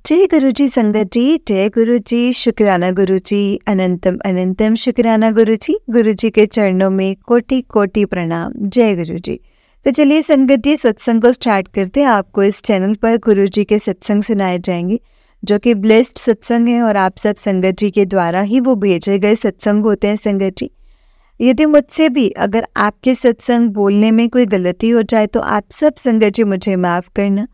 जय गुरु जी संगत जी, जय गुरु जी, शुक्राना गुरु जी, अनंतम अनंतम शुक्राना गुरु जी के चरणों में कोटि कोटि प्रणाम। जय गुरु जी। तो चलिए संगत जी, सत्संग को स्टार्ट करते हैं। आपको इस चैनल पर गुरु जी के सत्संग सुनाए जाएंगे जो कि ब्लेस्ड सत्संग है और आप सब संगत जी के द्वारा ही वो भेजे गए सत्संग होते हैं। संगत जी, यदि मुझसे भी अगर आपके सत्संग बोलने में कोई गलती हो जाए तो आप सब संगत जी मुझे माफ़ करना।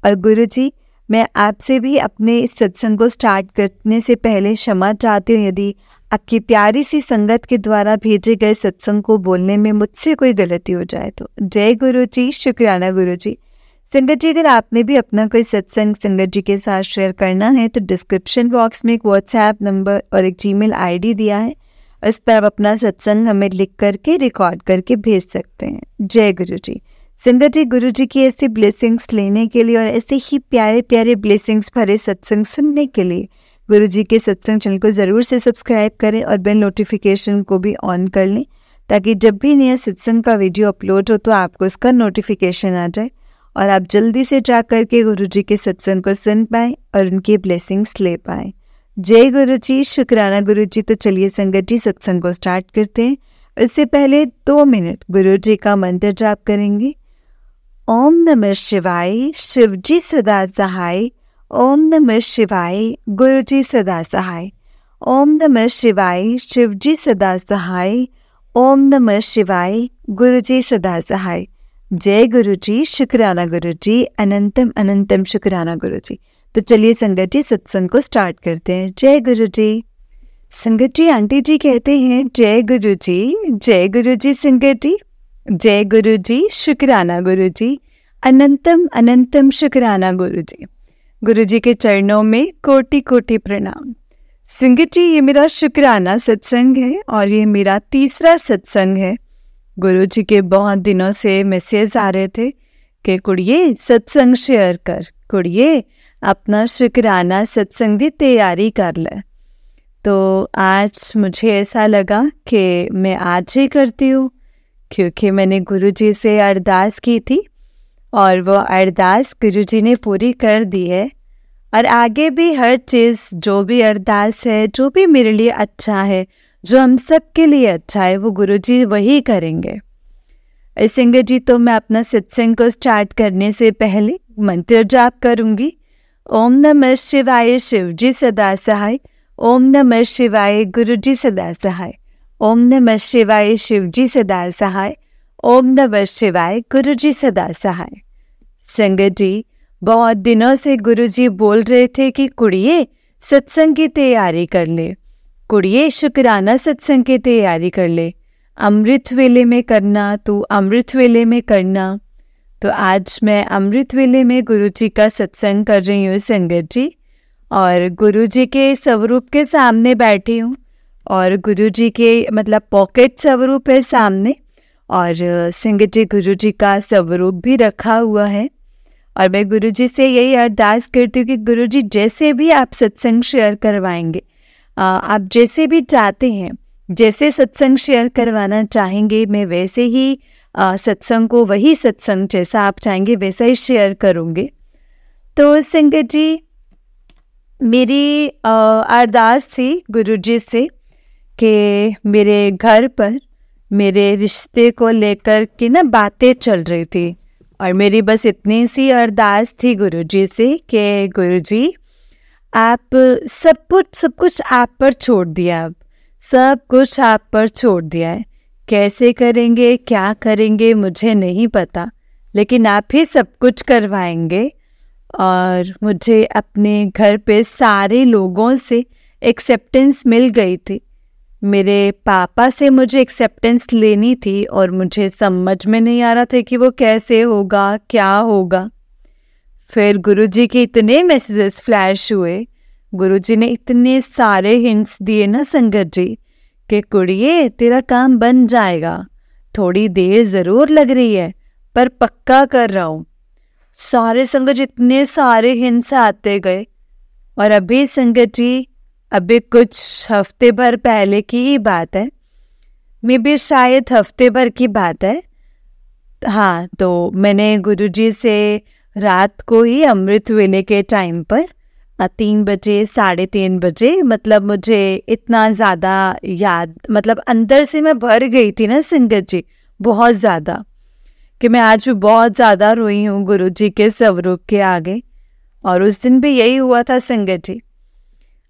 और गुरु जी, मैं आपसे भी अपने इस सत्संग को स्टार्ट करने से पहले क्षमा चाहती हूँ यदि आपकी प्यारी सी संगत के द्वारा भेजे गए सत्संग को बोलने में मुझसे कोई गलती हो जाए तो। जय गुरु जी, शुक्राना गुरु जी। संगत जी, अगर आपने भी अपना कोई सत्संग संगत जी के साथ शेयर करना है तो डिस्क्रिप्शन बॉक्स में एक व्हाट्सएप नंबर और एक जीमेल आईडी दिया है, उस पर आप अपना सत्संग हमें लिख करके रिकॉर्ड करके भेज सकते हैं। जय गुरु जी। संगत जी, गुरु जी की ऐसी ब्लेसिंग्स लेने के लिए और ऐसे ही प्यारे प्यारे ब्लेसिंग्स भरे सत्संग सुनने के लिए गुरु जी के सत्संग चैनल को ज़रूर से सब्सक्राइब करें और बेल नोटिफिकेशन को भी ऑन कर लें ताकि जब भी नया सत्संग का वीडियो अपलोड हो तो आपको उसका नोटिफिकेशन आ जाए और आप जल्दी से जा कर के गुरु जी के सत्संग को सुन पाएँ और उनकी ब्लेसिंग्स ले पाएँ। जय गुरु जी, शुक्राना गुरु जी। तो चलिए संगत जी, सत्संग को स्टार्ट करते हैं। इससे पहले 2 मिनट गुरु जी का मंत्र जाप करेंगे। ओम नमः शिवाय, शिव जी सदा सहाय। ओम नमः शिवाय, गुरु जी सदा सहाय। ओम नमः शिवाय, शिव जी सदा सहाय। ओम नमः शिवाय, गुरु जी सदा सहाय। जय गुरु जी, शुक्राना गुरु जी, अनंतम अनंतम शुक्राना गुरु जी। तो चलिए संगत जी, सत्संग को स्टार्ट करते हैं। जय गुरु जी। संगत जी, आंटी जी कहते हैं जय गुरु जी, जय गुरु जी। संगत जी, जय गुरु जी, शुक्राना गुरु जी, अनंतम अनंतम शुक्राना गुरु जी। गुरु जी के चरणों में कोटि कोटि प्रणाम। संगत जी, ये मेरा शुक्राना सत्संग है और ये मेरा तीसरा सत्संग है। गुरु जी के बहुत दिनों से मैसेज आ रहे थे कि कुड़िए सत्संग शेयर कर, कुड़िए अपना शुक्राना सत्संग की तैयारी कर ले। तो आज मुझे ऐसा लगा कि मैं आज ही करती हूँ क्योंकि मैंने गुरु जी से अरदास की थी और वो अरदास गुरु जी ने पूरी कर दी है। और आगे भी हर चीज़ जो भी अरदास है, जो भी मेरे लिए अच्छा है, जो हम सब के लिए अच्छा है, वो गुरु जी वही करेंगे। संगत जी, तो मैं अपना सत्संग को स्टार्ट करने से पहले मंत्र जाप करूँगी। ओम नमः शिवाय, शिव जी सदा सहाय। ओम नमः शिवाय, गुरु जी सदा सहाय। ओम नमः शिवाय, शिव जी सदा सहाय। ओम नमः शिवाय, गुरु जी सदा सहाय। संगत जी, बहुत दिनों से गुरु जी बोल रहे थे कि कुड़िए सत्संग की तैयारी कर ले, कुड़िए शुक्राना सत्संग की तैयारी कर ले, अमृत वेले में करना, तू अमृत वेले में करना। तो आज मैं अमृत वेले में गुरु जी का सत्संग कर रही हूँ संगत जी, और गुरु जी के स्वरूप के सामने बैठी हूँ और गुरु जी के मतलब पॉकेट स्वरूप है सामने, और संगत जी गुरु जी का स्वरूप भी रखा हुआ है। और मैं गुरु जी से यही अरदास करती हूँ कि गुरु जी जैसे भी आप सत्संग शेयर करवाएंगे, आप जैसे भी चाहते हैं, जैसे सत्संग शेयर करवाना चाहेंगे, मैं वैसे ही सत्संग को, वही सत्संग जैसा आप चाहेंगे वैसा ही शेयर करूँगी। तो संगत जी, मेरी अरदास थी गुरु जी से कि मेरे घर पर मेरे रिश्ते को लेकर के ना बातें चल रही थी और मेरी बस इतनी सी अरदास थी गुरु जी से कि गुरु जी आप सब कुछ आप पर छोड़ दिया, अब सब कुछ आप पर छोड़ दिया है। कैसे करेंगे, क्या करेंगे मुझे नहीं पता, लेकिन आप ही सब कुछ करवाएंगे। और मुझे अपने घर पे सारे लोगों से एक्सेप्टेंस मिल गई थी। मेरे पापा से मुझे एक्सेप्टेंस लेनी थी और मुझे समझ में नहीं आ रहा था कि वो कैसे होगा, क्या होगा। फिर गुरुजी के इतने मैसेजेस फ्लैश हुए, गुरुजी ने इतने सारे हिंट्स दिए ना संगत जी कि कुड़िए तेरा काम बन जाएगा, थोड़ी देर ज़रूर लग रही है पर पक्का कर रहा हूँ। सारे संगत जी इतने सारे हिंट्स आते गए और अभी संगत जी, अभी कुछ हफ्ते भर पहले की ही बात है, मे बी शायद हफ्ते भर की बात है। हाँ, तो मैंने गुरुजी से रात को ही अमृत वेले के टाइम पर 3 बजे 3:30 बजे, मतलब मुझे इतना ज़्यादा याद, मतलब अंदर से मैं भर गई थी ना संगत जी, बहुत ज़्यादा, कि मैं आज भी बहुत ज़्यादा रोई हूँ गुरु जी के स्वरूप के आगे। और उस दिन भी यही हुआ था संगत जी।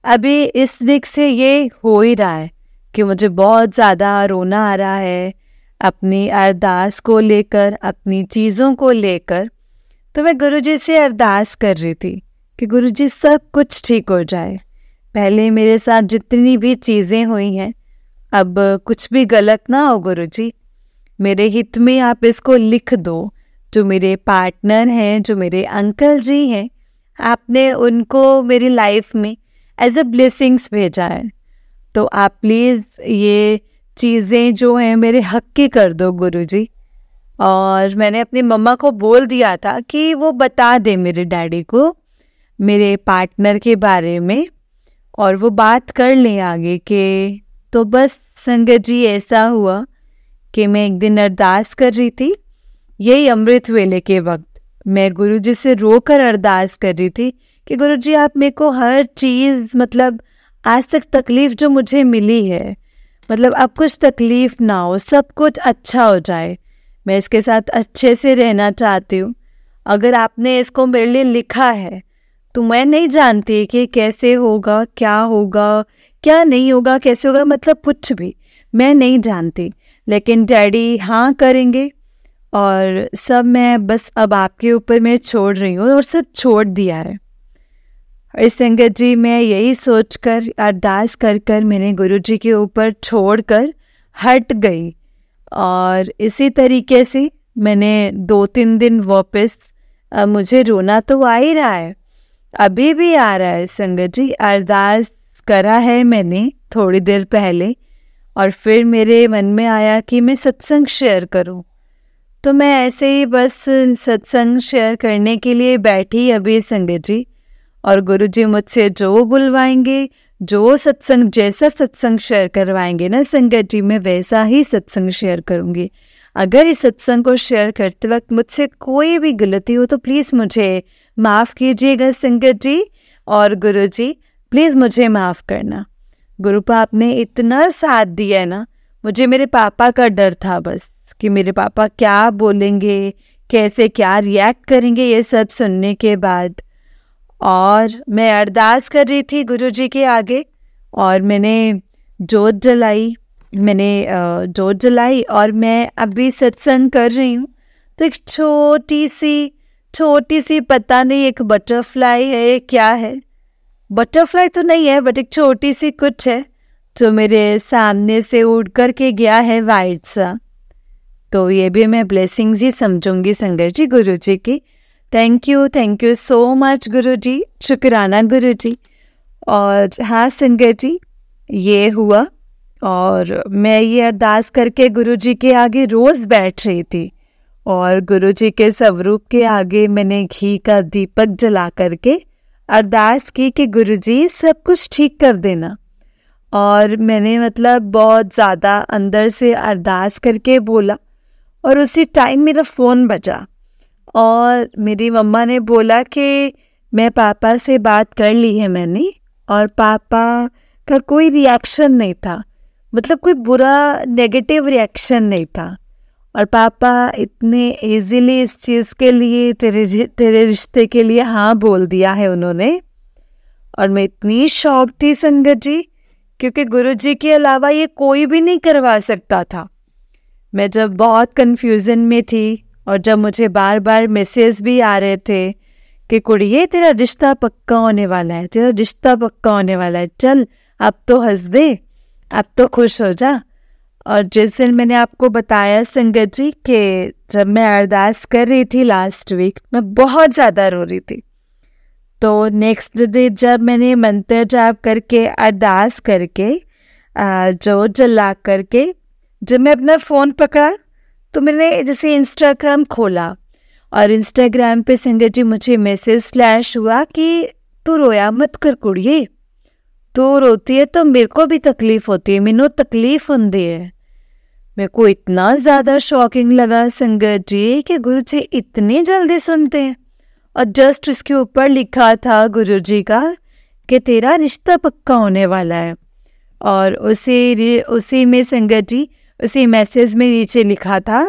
अभी इस वीक से ये हो ही रहा है कि मुझे बहुत ज़्यादा रोना आ रहा है अपनी अरदास को लेकर, अपनी चीज़ों को लेकर। तो मैं गुरु जी से अरदास कर रही थी कि गुरु जी सब कुछ ठीक हो जाए। पहले मेरे साथ जितनी भी चीज़ें हुई हैं, अब कुछ भी गलत ना हो गुरु जी, मेरे हित में आप इसको लिख दो। जो मेरे पार्टनर हैं, जो मेरे अंकल जी हैं, आपने उनको मेरी लाइफ में एज अ ब्लेसिंग्स भेजा है, तो आप प्लीज़ ये चीज़ें जो हैं मेरे हक की कर दो गुरु जी। और मैंने अपनी मम्मा को बोल दिया था कि वो बता दे मेरे डैडी को मेरे पार्टनर के बारे में, और वो बात कर लें आगे के। तो बस संगत जी ऐसा हुआ कि मैं एक दिन अरदास कर रही थी, यही अमृत वेले के वक्त मैं गुरु जी से रोकर अरदास कर रही थी कि गुरु जी आप मेरे को हर चीज़, मतलब आज तक तकलीफ़ जो मुझे मिली है, मतलब अब कुछ तकलीफ़ ना हो, सब कुछ अच्छा हो जाए, मैं इसके साथ अच्छे से रहना चाहती हूँ। अगर आपने इसको मेरे लिए लिखा है तो मैं नहीं जानती कि कैसे होगा, क्या नहीं होगा, कैसे होगा, मतलब कुछ भी मैं नहीं जानती, लेकिन डैडी हाँ करेंगे। और सब मैं बस अब आपके ऊपर मैं छोड़ रही हूँ, और सब छोड़ दिया है। और संगत जी मैं यही सोचकर अरदास कर मैंने गुरु जी के ऊपर छोड़कर हट गई। और इसी तरीके से मैंने 2-3 दिन वापस, मुझे रोना तो आ ही रहा है, अभी भी आ रहा है संगत जी। अरदास करा है मैंने थोड़ी देर पहले, और फिर मेरे मन में आया कि मैं सत्संग शेयर करूं। तो मैं ऐसे ही बस सत्संग शेयर करने के लिए बैठी अभी संगत जी। और गुरु जी मुझसे जो बुलवाएंगे, जो सत्संग, जैसा सत्संग शेयर करवाएंगे ना संगत जी, मैं वैसा ही सत्संग शेयर करूंगी। अगर इस सत्संग को शेयर करते वक्त मुझसे कोई भी गलती हो तो प्लीज़ मुझे माफ़ कीजिएगा संगत जी। और गुरु जी प्लीज़ मुझे माफ़ करना। गुरु पाप ने इतना साथ दिया है ना, मुझे मेरे पापा का डर था बस, कि मेरे पापा क्या बोलेंगे, कैसे क्या रिएक्ट करेंगे ये सब सुनने के बाद। और मैं अरदास कर रही थी गुरु जी के आगे, और मैंने जोत जलाई और मैं अभी सत्संग कर रही हूँ। तो एक छोटी सी पता नहीं, एक बटरफ्लाई है, क्या है, बटरफ्लाई तो नहीं है बट एक छोटी सी कुछ है जो मेरे सामने से उड़ कर के गया है, वाइट सा। तो ये भी मैं ब्लेसिंग्स ही समझूंगी संगत जी गुरु जी की। थैंक यू सो मच गुरु जी, शुक्राना गुरु जी। और हाँ संगत जी ये हुआ, और मैं ये अरदास करके गुरु जी के आगे रोज़ बैठ रही थी, और गुरु जी के स्वरूप के आगे मैंने घी का दीपक जला करके अरदास की कि गुरु जी सब कुछ ठीक कर देना। और मैंने मतलब बहुत ज़्यादा अंदर से अरदास करके बोला, और उसी टाइम मेरा फ़ोन बजा, और मेरी मम्मा ने बोला कि मैं पापा से बात कर ली है मैंने, और पापा का कोई रिएक्शन नहीं था, मतलब कोई बुरा नेगेटिव रिएक्शन नहीं था। और पापा इतने इजीली इस चीज़ के लिए, तेरे रिश्ते के लिए हाँ बोल दिया है उन्होंने। और मैं इतनी शॉक थी संगत जी, क्योंकि गुरु जी के अलावा ये कोई भी नहीं करवा सकता था। मैं जब बहुत कन्फ्यूज़न में थी, और जब मुझे बार बार मैसेज भी आ रहे थे कि कुड़िए तेरा रिश्ता पक्का होने वाला है, तेरा रिश्ता पक्का होने वाला है, चल अब तो हंस दे, अब तो खुश हो जा। और जिस दिन मैंने आपको बताया संगत जी कि जब मैं अरदास कर रही थी लास्ट वीक, मैं बहुत ज़्यादा रो रही थी। तो नेक्स्ट डे जब मैंने मंत्र जाप करके, अरदास करके, जोत जला करके, जब मैं अपना फ़ोन पकड़ा तो मैंने जैसे इंस्टाग्राम खोला, और इंस्टाग्राम पे संगत जी मुझे मैसेज फ्लैश हुआ कि तू रोया मत कर कुड़िए, तू रोती है तो मेरे को भी तकलीफ़ होती है, मैनू तकलीफ़ होती है। मेरे को इतना ज़्यादा शॉकिंग लगा संगत जी कि गुरु जी इतनी जल्दी सुनते हैं। और जस्ट उसके ऊपर लिखा था गुरु जी का कि तेरा रिश्ता पक्का होने वाला है। और उसी में संगत जी, उसी मैसेज में नीचे लिखा था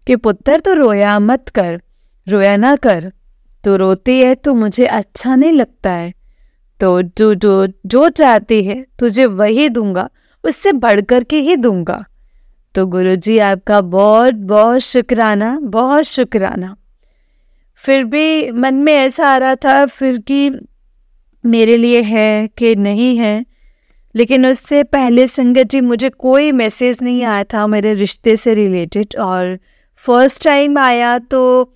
कि पुत्र तो रोया मत कर, रोया ना कर, तो रोती है तो मुझे अच्छा नहीं लगता है, तो जो चाहती है तुझे वही दूंगा, उससे बढ़कर के ही दूंगा। तो गुरुजी आपका बहुत बहुत शुक्राना, बहुत शुक्राना। फिर भी मन में ऐसा आ रहा था फिर कि मेरे लिए है कि नहीं है, लेकिन उससे पहले संगत जी मुझे कोई मैसेज नहीं आया था मेरे रिश्ते से रिलेटेड, और फर्स्ट टाइम आया तो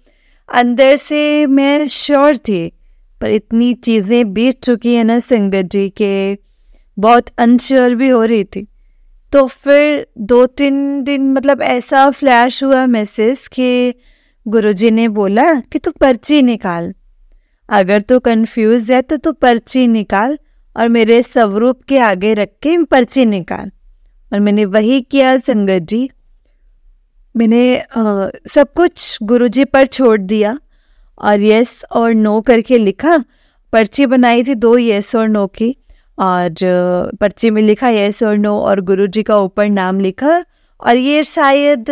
अंदर से मैं श्योर थी, पर इतनी चीज़ें बीत चुकी है ना संगत जी के बहुत अनश्योर भी हो रही थी। तो फिर 2-3 दिन मतलब ऐसा फ्लैश हुआ मैसेज कि गुरुजी ने बोला कि तू पर्ची निकाल, अगर तू कंफ्यूज है तो तू पर्ची निकाल और मेरे स्वरूप के आगे रख के पर्ची निकाल। और मैंने वही किया संगत जी। मैंने सब कुछ गुरुजी पर छोड़ दिया और यस और नो करके लिखा। पर्ची बनाई थी 2 यस और नो की, और पर्ची में लिखा यस और नो और गुरुजी का ऊपर नाम लिखा। और ये शायद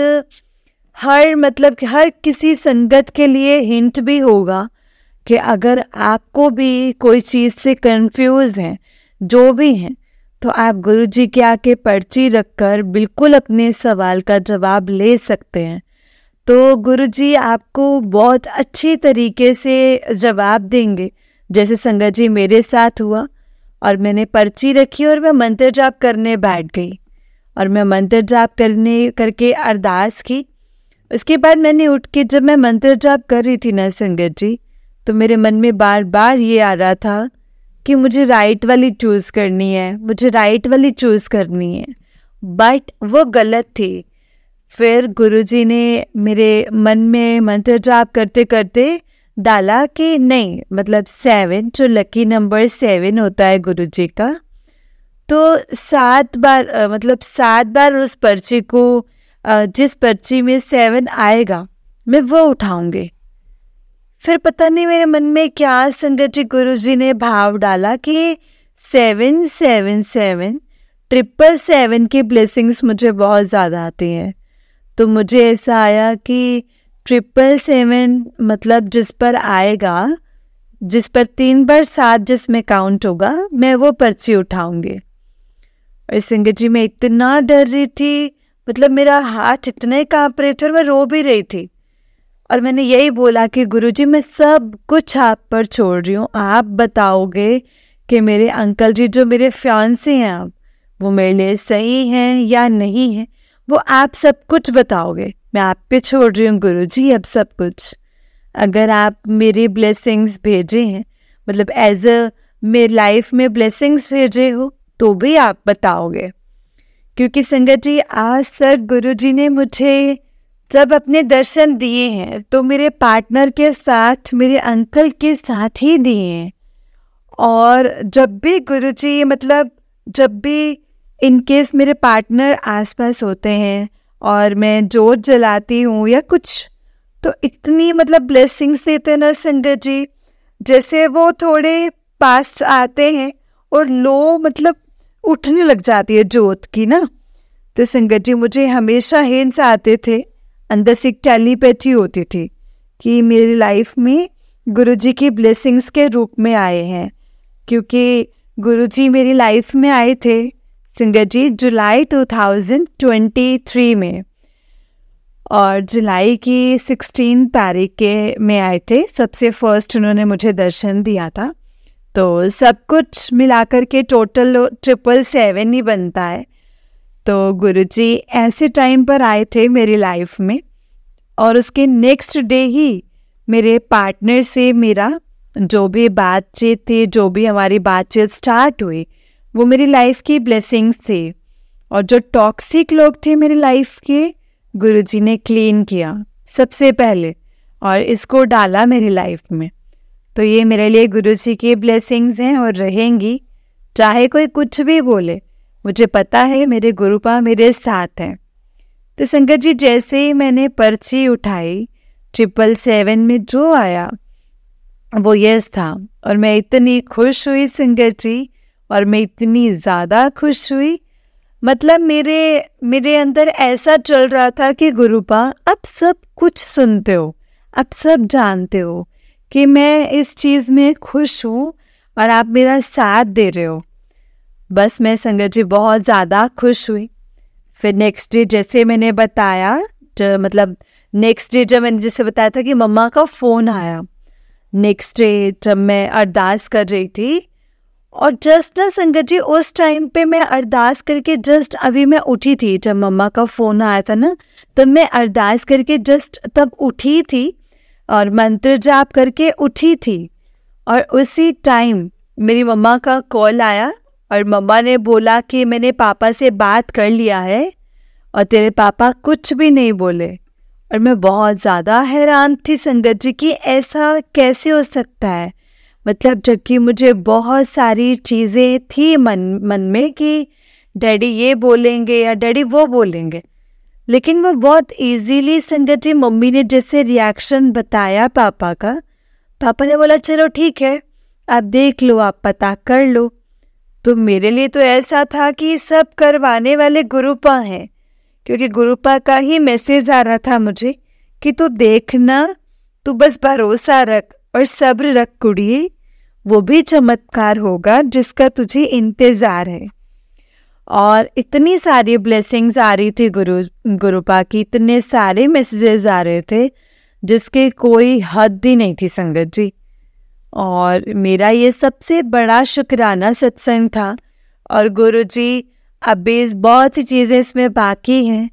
हर किसी संगत के लिए हिंट भी होगा कि अगर आपको भी कोई चीज़ से कंफ्यूज हैं, जो भी हैं, तो आप गुरुजी के आके पर्ची रखकर बिल्कुल अपने सवाल का जवाब ले सकते हैं। तो गुरुजी आपको बहुत अच्छी तरीके से जवाब देंगे, जैसे संगत जी मेरे साथ हुआ। और मैंने पर्ची रखी और मैं मंत्र जाप करने बैठ गई, और मैं मंत्र जाप करके अरदास की। उसके बाद मैंने उठ के जब मैं मंत्र जाप कर रही थी ना संगत जी, तो मेरे मन में बार बार ये आ रहा था कि मुझे राइट वाली चूज़ करनी है, मुझे राइट वाली चूज़ करनी है, बट वो गलत थी। फिर गुरुजी ने मेरे मन में मंत्र जाप करते करते डाला कि नहीं, मतलब 7, जो लकी नंबर 7 होता है गुरुजी का, तो 7 बार उस पर्ची को, जिस पर्ची में 7 आएगा मैं वो उठाऊंगी। फिर पता नहीं मेरे मन में क्या संगत जी गुरुजी ने भाव डाला कि 777 777 की ब्लेसिंग्स मुझे बहुत ज़्यादा आती हैं। तो मुझे ऐसा आया कि 777 मतलब जिस पर आएगा, जिस पर 3 बार 7 जिसमें काउंट होगा, मैं वो पर्ची उठाऊंगी। और संगत जी मैं इतना डर रही थी, मतलब मेरा हाथ इतने काँप रहे थे और मैं रो भी रही थी। और मैंने यही बोला कि गुरुजी मैं सब कुछ आप पर छोड़ रही हूँ, आप बताओगे कि मेरे अंकल जी जो मेरे फियांसे हैं अब, वो मेरे लिए सही हैं या नहीं है, वो आप सब कुछ बताओगे। मैं आप पे छोड़ रही हूँ गुरुजी अब सब कुछ। अगर आप मेरी ब्लेसिंग्स भेजे हैं, मतलब एज अ मेरी लाइफ में ब्लेसिंग्स भेजे हो, तो भी आप बताओगे। क्योंकि संगत जी आज तक गुरुजी ने मुझे जब अपने दर्शन दिए हैं तो मेरे पार्टनर के साथ, मेरे अंकल के साथ ही दिए हैं। और जब भी गुरुजी, मतलब जब भी इन केस मेरे पार्टनर आसपास होते हैं और मैं जोत जलाती हूँ या कुछ, तो इतनी मतलब ब्लेसिंग्स देते हैं ना संगत जी, जैसे वो थोड़े पास आते हैं और लो मतलब उठने लग जाती है जोत की ना। तो संगत जी मुझे हमेशा हिंट्स आते थे, अंदर से एक टेलीपैथी होती थी कि मेरी लाइफ में गुरुजी की ब्लेसिंग्स के रूप में आए हैं। क्योंकि गुरुजी मेरी लाइफ में आए थे संगत जी जुलाई 2023 में, और जुलाई की 16 तारीख के में आए थे। सबसे फर्स्ट उन्होंने मुझे दर्शन दिया था। तो सब कुछ मिलाकर के टोटल 777 ही बनता है। तो गुरुजी ऐसे टाइम पर आए थे मेरी लाइफ में, और उसके नेक्स्ट डे ही मेरे पार्टनर से मेरा जो भी बातचीत थी, जो भी हमारी बातचीत स्टार्ट हुई, वो मेरी लाइफ की ब्लेसिंग्स थे। और जो टॉक्सिक लोग थे मेरी लाइफ के, गुरुजी ने क्लीन किया सबसे पहले और इसको डाला मेरी लाइफ में। तो ये मेरे लिए गुरुजी की ब्लेसिंग्स हैं और रहेंगी, चाहे कोई कुछ भी बोले, मुझे पता है मेरे गुरुपा मेरे साथ हैं। तो संगत जी जैसे ही मैंने पर्ची उठाई, 777 में जो आया, वो यस था। और मैं इतनी खुश हुई संगत जी, और मैं इतनी ज़्यादा खुश हुई, मतलब मेरे अंदर ऐसा चल रहा था कि गुरुपा अब सब कुछ सुनते हो, अब सब जानते हो कि मैं इस चीज़ में खुश हूँ और आप मेरा साथ दे रहे हो। बस मैं संगत जी बहुत ज़्यादा खुश हुई। फिर नेक्स्ट डे जैसे मैंने बताया, मतलब नेक्स्ट डे जब मैंने जैसे बताया था कि मम्मा का फ़ोन आया, नेक्स्ट डे जब मैं अरदास कर रही थी, और जस्ट ना संगत जी उस टाइम पे मैं अरदास करके जस्ट अभी मैं उठी थी, जब मम्मा का फ़ोन आया था ना, तब मैं अरदास करके जस्ट तब उठी थी और मंत्र जाप करके उठी थी। और उसी टाइम मेरी मम्मा का कॉल आया और मम्मा ने बोला कि मैंने पापा से बात कर लिया है और तेरे पापा कुछ भी नहीं बोले। और मैं बहुत ज़्यादा हैरान थी संगत जी कि ऐसा कैसे हो सकता है, मतलब जबकि मुझे बहुत सारी चीज़ें थी मन में कि डैडी ये बोलेंगे या डैडी वो बोलेंगे, लेकिन वो बहुत इजीली संगत जी मम्मी ने जैसे रिएक्शन बताया पापा का, पापा ने बोला चलो ठीक है आप देख लो, आप पता कर लो। तो मेरे लिए तो ऐसा था कि सब करवाने वाले गुरुपा हैं, क्योंकि गुरुपा का ही मैसेज आ रहा था मुझे कि तू देखना, तू बस भरोसा रख और सब्र रख कुड़िए, वो भी चमत्कार होगा जिसका तुझे इंतज़ार है। और इतनी सारी ब्लेसिंग्स आ रही थी गुरुपा की, इतने सारे मैसेजेस आ रहे थे जिसके कोई हद ही नहीं थी संगत जी। और मेरा ये सबसे बड़ा शुक्राना सत्संग था। और गुरुजी अभी बहुत सी चीज़ें इसमें बाकी हैं,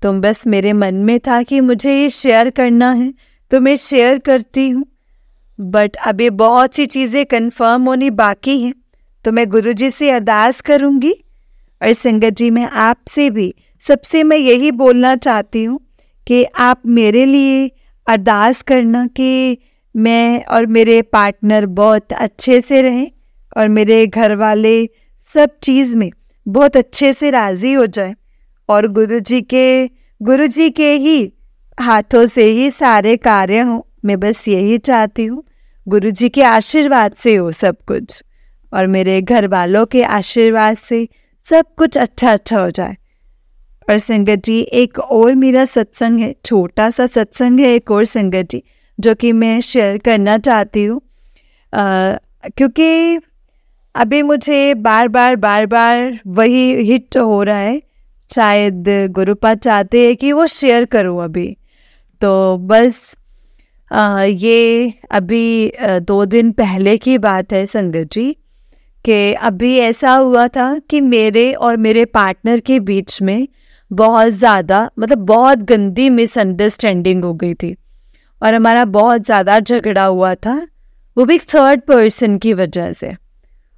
तो बस मेरे मन में था कि मुझे ये शेयर करना है तो मैं शेयर करती हूँ, बट अभी बहुत सी चीज़ें कंफर्म होनी बाकी हैं, तो मैं गुरुजी से अरदास करूँगी। और संगत जी मैं आपसे भी सबसे मैं यही बोलना चाहती हूँ कि आप मेरे लिए अरदास करना कि मैं और मेरे पार्टनर बहुत अच्छे से रहें और मेरे घर वाले सब चीज़ में बहुत अच्छे से राज़ी हो जाए और गुरुजी के ही हाथों से ही सारे कार्य हों। मैं बस यही चाहती हूँ, गुरुजी के आशीर्वाद से हो सब कुछ और मेरे घर वालों के आशीर्वाद से सब कुछ अच्छा हो जाए। और संगत जी एक और मेरा सत्संग है, छोटा सा सत्संग है एक और संगत जी, जो कि मैं शेयर करना चाहती हूँ, क्योंकि अभी मुझे बार बार वही हिट हो रहा है, शायद गुरुपा चाहते हैं कि वो शेयर करूँ अभी। तो बस ये अभी 2 दिन पहले की बात है संगत जी, कि अभी ऐसा हुआ था कि मेरे और मेरे पार्टनर के बीच में बहुत ज़्यादा, मतलब बहुत गंदी मिसअंडरस्टैंडिंग हो गई थी और हमारा बहुत ज़्यादा झगड़ा हुआ था, वो भी एक थर्ड पर्सन की वजह से।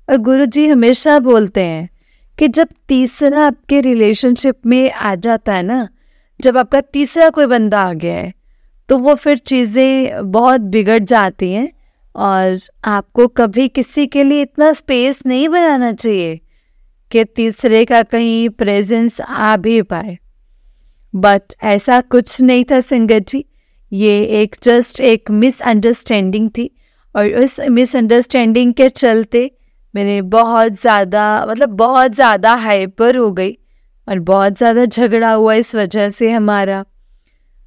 और गुरुजी हमेशा बोलते हैं कि जब तीसरा आपके रिलेशनशिप में आ जाता है ना, जब आपका तीसरा कोई बंदा आ गया है, तो वो फिर चीज़ें बहुत बिगड़ जाती हैं और आपको कभी किसी के लिए इतना स्पेस नहीं बनाना चाहिए कि तीसरे का कहीं प्रेजेंस आ भी पाए। बट ऐसा कुछ नहीं था संगत जी, ये एक जस्ट एक मिसअंडरस्टैंडिंग थी और उस मिसअंडरस्टैंडिंग के चलते मैंने बहुत ज़्यादा हाइपर हो गई और बहुत ज़्यादा झगड़ा हुआ इस वजह से हमारा।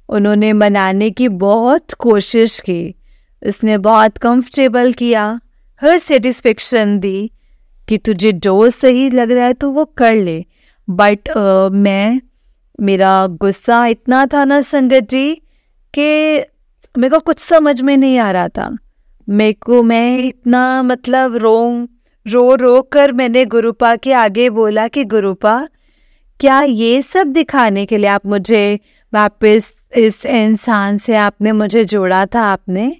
उन्होंने मनाने की बहुत कोशिश की, उसने बहुत कंफर्टेबल किया, हर सेटिस्फेक्शन दी कि तुझे जो सही लग रहा है तो वो कर ले। बट मेरा गुस्सा इतना था ना संगत जी कि मेरे को कुछ समझ में नहीं आ रहा था। मैं इतना मतलब रो कर मैंने गुरुपा के आगे बोला कि गुरुपा क्या ये सब दिखाने के लिए आप मुझे वापस इस इंसान से आपने मुझे जोड़ा था, आपने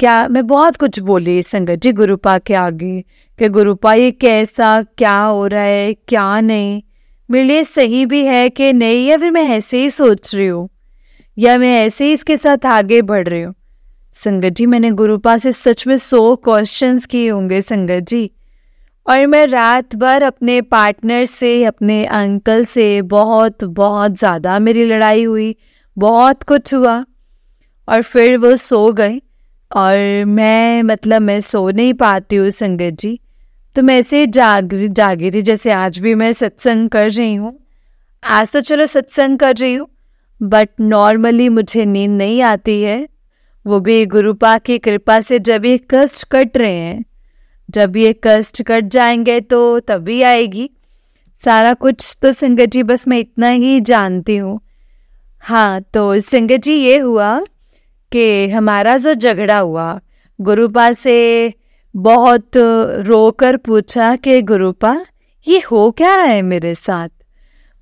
क्या, मैं बहुत कुछ बोली संगत जी गुरुपा के आगे कि गुरुपा ये कैसा क्या हो रहा है क्या नहीं, मेरे लिए सही भी है कि नहीं, या फिर मैं ऐसे ही सोच रही हूँ या मैं ऐसे ही इसके साथ आगे बढ़ रही हूँ। संगत जी मैंने गुरुपा से सच में 100 क्वेश्चंस किए होंगे संगत जी, और मैं रात भर अपने पार्टनर से, अपने अंकल से बहुत ज़्यादा मेरी लड़ाई हुई, बहुत कुछ हुआ और फिर वो सो गए। और मैं सो नहीं पाती हूँ संगत जी। तो मैं ऐसे जागी थी, जैसे आज भी मैं सत्संग कर रही हूँ। आज तो चलो सत्संग कर रही हूँ, बट नॉर्मली मुझे नींद नहीं आती है। वो भी गुरुपा की कृपा से जब ये कष्ट कट रहे हैं, जब ये कष्ट कट जाएंगे तो तभी आएगी सारा कुछ। तो संगत जी बस मैं इतना ही जानती हूँ। हाँ, तो संगत जी ये हुआ कि हमारा जो झगड़ा हुआ, गुरुपा से बहुत रोकर पूछा कि गुरुपा ये हो क्या रहा है मेरे साथ,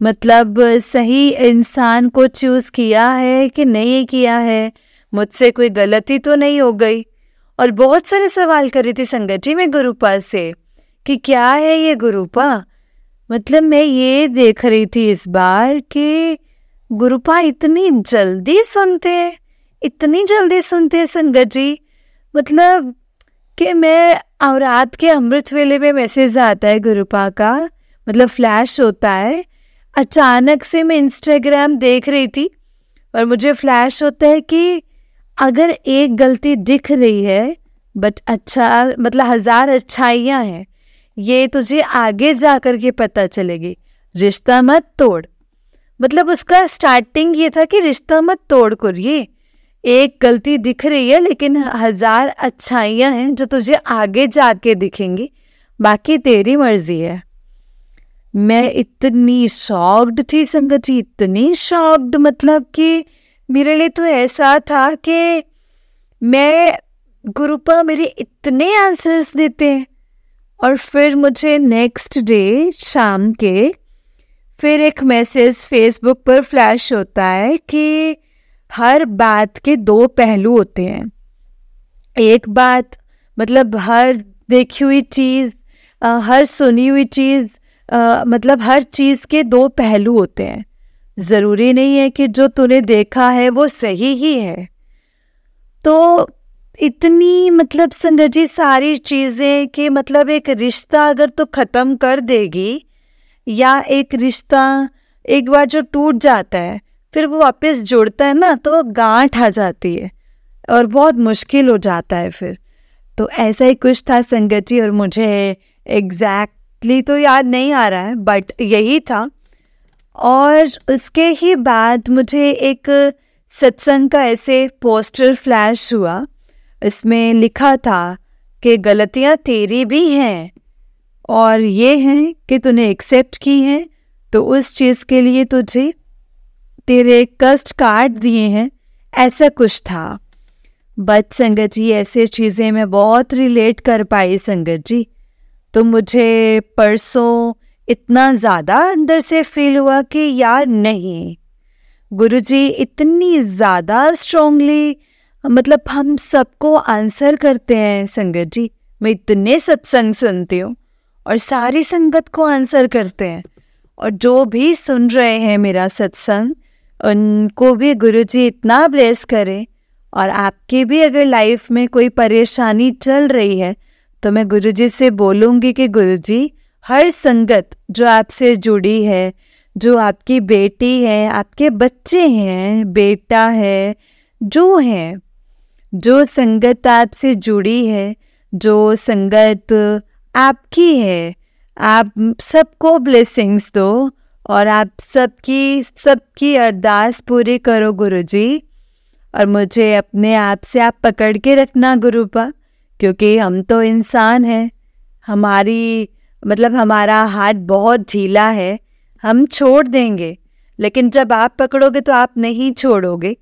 मतलब सही इंसान को चूज़ किया है कि नहीं किया है, मुझसे कोई गलती तो नहीं हो गई। और बहुत सारे सवाल कर रही थी संगत जी मैं गुरुपा से कि क्या है ये गुरुपा। मतलब मैं ये देख रही थी इस बार कि गुरुपा इतनी जल्दी सुनते हैं, इतनी जल्दी सुनते हैं संगत जी। मतलब कि मैं और रात के अमृत वेले में मैसेज आता है गुरुपा का, मतलब फ्लैश होता है। अचानक से मैं इंस्टाग्राम देख रही थी और मुझे फ्लैश होता है कि अगर एक गलती दिख रही है बट अच्छा, मतलब 1000 अच्छाइयाँ हैं, ये तुझे आगे जा कर के पता चलेगी, रिश्ता मत तोड़। मतलब उसका स्टार्टिंग ये था कि रिश्ता मत तोड़ कर, ये एक गलती दिख रही है लेकिन 1000 अच्छाइयाँ हैं जो तुझे आगे जाके दिखेंगी, बाकी तेरी मर्जी है। मैं इतनी शॉक्ड थी संगत जी, इतनी शॉक्ड, मतलब कि मेरे लिए तो ऐसा था कि मैं गुरुपा मेरे इतने आंसर्स देते हैं। और फिर मुझे नेक्स्ट डे शाम के फिर एक मैसेज फेसबुक पर फ्लैश होता है कि हर बात के 2 पहलू होते हैं। एक बात, मतलब हर देखी हुई चीज़, हर सुनी हुई चीज़, मतलब हर चीज़ के 2 पहलू होते हैं। ज़रूरी नहीं है कि जो तूने देखा है वो सही ही है। तो इतनी, मतलब संगत जी सारी चीज़ें कि मतलब एक रिश्ता अगर तो ख़त्म कर देगी, या एक रिश्ता एक बार जो टूट जाता है फिर वो वापस जुड़ता है ना, तो गांठ आ जाती है और बहुत मुश्किल हो जाता है फिर। तो ऐसा ही कुछ था संगत जी, और मुझे एग्जैक्टली तो याद नहीं आ रहा है बट यही था। और उसके ही बाद मुझे एक सत्संग का ऐसे पोस्टर फ्लैश हुआ, इसमें लिखा था कि गलतियाँ तेरी भी हैं और ये हैं कि तूने एक्सेप्ट की हैं, तो उस चीज़ के लिए तुझे तेरे कष्ट काट दिए हैं, ऐसा कुछ था। बट संगत जी ऐसे चीज़ें मैं बहुत रिलेट कर पाई संगत जी। तो मुझे परसों इतना ज़्यादा अंदर से फील हुआ कि यार नहीं, गुरुजी इतनी ज़्यादा स्ट्रांगली, मतलब हम सबको आंसर करते हैं संगत जी। मैं इतने सत्संग सुनती हूँ और सारी संगत को आंसर करते हैं, और जो भी सुन रहे हैं मेरा सत्संग उनको भी गुरुजी इतना ब्लेस करें। और आपकी भी अगर लाइफ में कोई परेशानी चल रही है तो मैं गुरुजी से बोलूँगी कि गुरुजी हर संगत जो आपसे जुड़ी है, जो आपकी बेटी है, आपके बच्चे हैं, बेटा है, जो हैं, जो संगत आपसे जुड़ी है, जो संगत आपकी है, आप सबको ब्लेसिंग्स दो और आप सबकी अरदास पूरी करो गुरुजी। और मुझे अपने आप से आप पकड़ के रखना गुरुपा, क्योंकि हम तो इंसान हैं, हमारा हाथ बहुत ढीला है, हम छोड़ देंगे, लेकिन जब आप पकड़ोगे तो आप नहीं छोड़ोगे।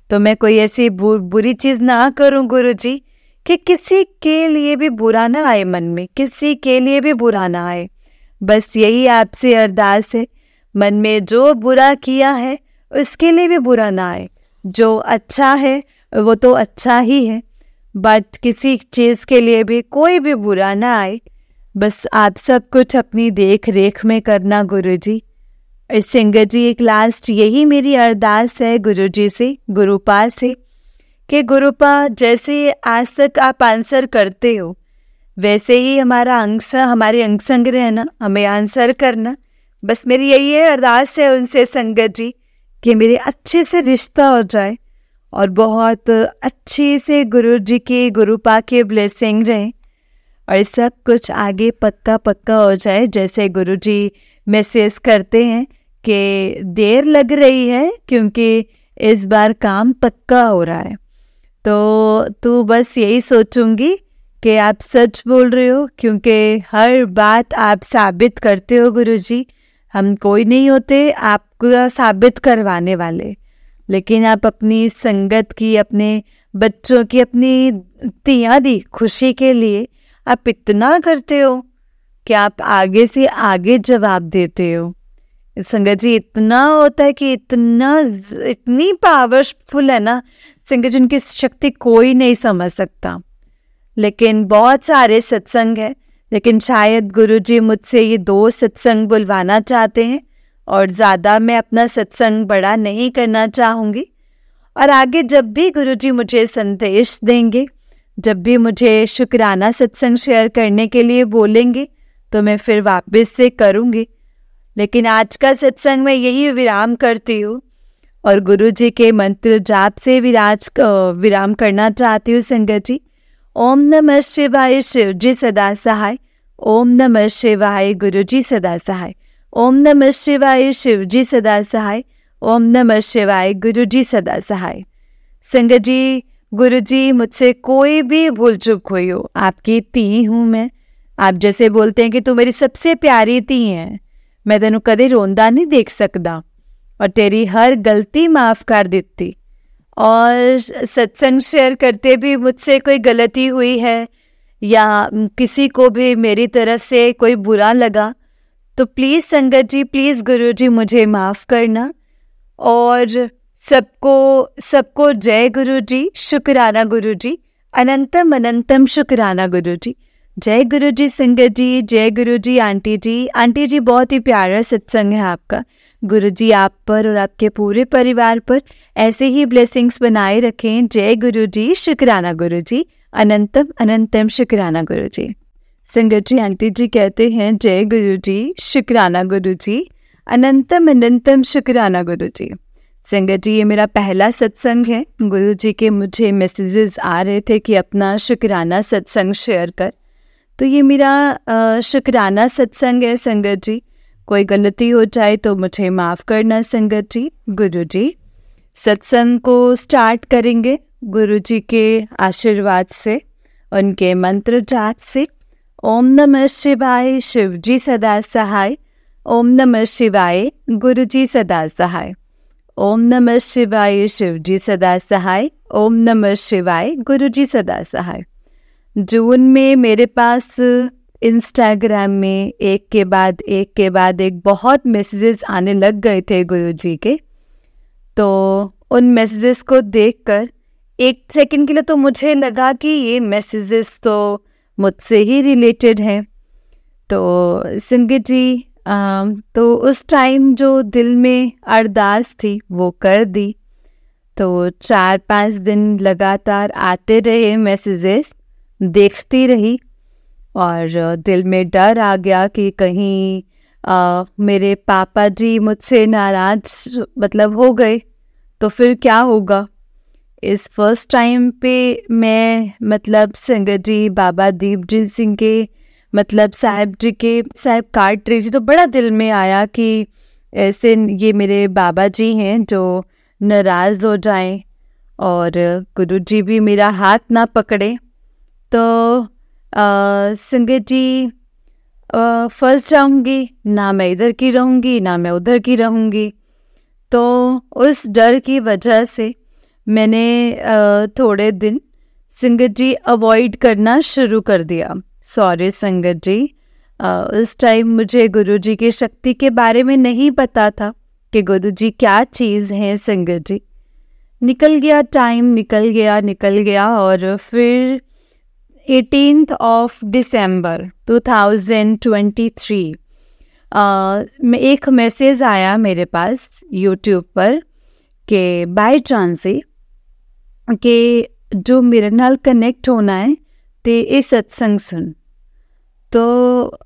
तो मैं कोई ऐसी बुरी चीज़ ना करूं गुरुजी कि किसी के लिए भी बुरा ना आए, मन में किसी के लिए भी बुरा ना आए। बस यही आपसे अरदास है, मन में जो बुरा किया है उसके लिए भी बुरा ना आए, जो अच्छा है वो तो अच्छा ही है, बट किसी चीज़ के लिए भी कोई भी बुरा ना आए। बस आप सब कुछ अपनी देख रेख में करना गुरुजी। संगत जी एक लास्ट यही मेरी अरदास है गुरुजी से, गुरुपा से, कि गुरुपा जैसे आज तक आप आंसर करते हो वैसे ही हमारे अंग संग रहना, हमें आंसर करना। बस मेरी यही है अरदास है उनसे संगत जी कि मेरे अच्छे से रिश्ता हो जाए और बहुत अच्छे से गुरु जी की गुरुपा के ब्लेसिंग रहे और सब कुछ आगे पक्का पक्का हो जाए। जैसे गुरु जी मैसेज करते हैं कि देर लग रही है क्योंकि इस बार काम पक्का हो रहा है, तो तू बस यही सोचूंगी कि आप सच बोल रहे हो, क्योंकि हर बात आप साबित करते हो गुरु जी। हम कोई नहीं होते आपको साबित करवाने वाले, लेकिन आप अपनी संगत की, अपने बच्चों की, अपनी तिया दी खुशी के लिए आप इतना करते हो कि आप आगे से आगे जवाब देते हो। संगत जी इतना होता है कि इतनी पावरफुल है ना संगत जी, उनकी शक्ति कोई नहीं समझ सकता। लेकिन बहुत सारे सत्संग है, लेकिन शायद गुरुजी मुझसे ये 2 सत्संग बुलवाना चाहते हैं और ज़्यादा मैं अपना सत्संग बड़ा नहीं करना चाहूँगी। और आगे जब भी गुरुजी मुझे संदेश देंगे, जब भी मुझे शुक्राना सत्संग शेयर करने के लिए बोलेंगे, तो मैं फिर वापस से करूँगी। लेकिन आज का सत्संग मैं यही विराम करती हूँ और गुरु जी के मंत्र जाप से विराम करना चाहती हूँ संगत जी। ओम नमः शिवाय, शिव जी सदा सहाय। ओम नमः शिवाय, गुरु जी सदा सहाय। ओम नमः शिवाय, शिव जी सदा सहाय। ओम नमः शिवाय, गुरु जी सदा सहाय। संगत जी, गुरु जी मुझसे कोई भी भूल चूक हुई हो, आपकी धी हूँ मैं। आप जैसे बोलते हैं कि तू मेरी सबसे प्यारी धी है, मैं तेनू कदे रोंदा नहीं देख सकता और तेरी हर गलती माफ़ कर देती। और सत्संग शेयर करते भी मुझसे कोई गलती हुई है या किसी को भी मेरी तरफ से कोई बुरा लगा, तो प्लीज़ संगत जी, प्लीज़ गुरु जी मुझे माफ़ करना। और सबको जय गुरु जी, शुक्राना गुरु जी, अनंतम अनंतम शुक्राना गुरु जी। जय गुरु जी संगत जी, जय गुरु जी आंटी जी। आंटी जी बहुत ही प्यारा सत्संग है आपका। गुरु जी आप पर और आपके पूरे परिवार पर ऐसे ही ब्लेसिंग्स बनाए रखें। जय गुरु जी, शुक्राना गुरु जी, अनंतम अनंतम शुक्राना गुरु जी। संगत जी, आंटी जी कहते हैं जय गुरु जी, शुक्राना गुरु जी, अनंतम अनंतम शुक्राना गुरु जी। संगत जी, ये मेरा पहला सत्संग है। गुरु जी के मुझे मैसेजेस आ रहे थे कि अपना शुक्राना सत्संग शेयर कर, तो ये मेरा शुक्राना सत्संग है संगत जी। कोई गलती हो जाए तो मुझे माफ़ करना संगत जी। गुरु जी सत्संग को स्टार्ट करेंगे गुरु जी के आशीर्वाद से, उनके मंत्र जाप से। ओम नमः शिवाय, शिव जी सदा सहाय। ओम नमः शिवाय, गुरु जी सदा सहाय। ओम नमः शिवाय, शिव जी सदा सहाय। ओम नमः शिवाय, गुरु जी सदा सहाय। जून में मेरे पास इंस्टाग्राम में एक के बाद एक बहुत मैसेजेस आने लग गए थे गुरु जी के। तो उन मैसेजेस को देखकर 1 सेकंड के लिए तो मुझे लगा कि ये मैसेजेस तो मुझसे ही रिलेटेड हैं। तो संगत जी, तो उस टाइम जो दिल में अरदास थी वो कर दी। तो 4-5 दिन लगातार आते रहे मैसेजेस, देखती रही और दिल में डर आ गया कि कहीं मेरे पापा जी मुझसे नाराज हो गए तो फिर क्या होगा। इस फर्स्ट टाइम पे मैं संगत जी बाबा दीप जी सिंह के साहिब जी के साहिब काट रही थी, तो बड़ा दिल में आया कि ऐसे ये मेरे बाबा जी हैं जो नाराज़ हो जाएं और गुरु जी भी मेरा हाथ ना पकड़े। तो संगत जी, फंस जाऊंगी, ना मैं इधर की रहूँगी ना मैं उधर की रहूँगी। तो उस डर की वजह से मैंने थोड़े दिन संगत जी अवॉइड करना शुरू कर दिया। सॉरी संगत जी, उस टाइम मुझे गुरु जी की शक्ति के बारे में नहीं पता था कि गुरु जी क्या चीज़ है। संगत जी, निकल गया टाइम, निकल गया और फिर 18 दिसंबर 2023 में एक मैसेज आया मेरे पास यूट्यूब पर कि बाय चांस ही कि जो मेरे नाल कनेक्ट होना है ते ये सत्संग सुन। तो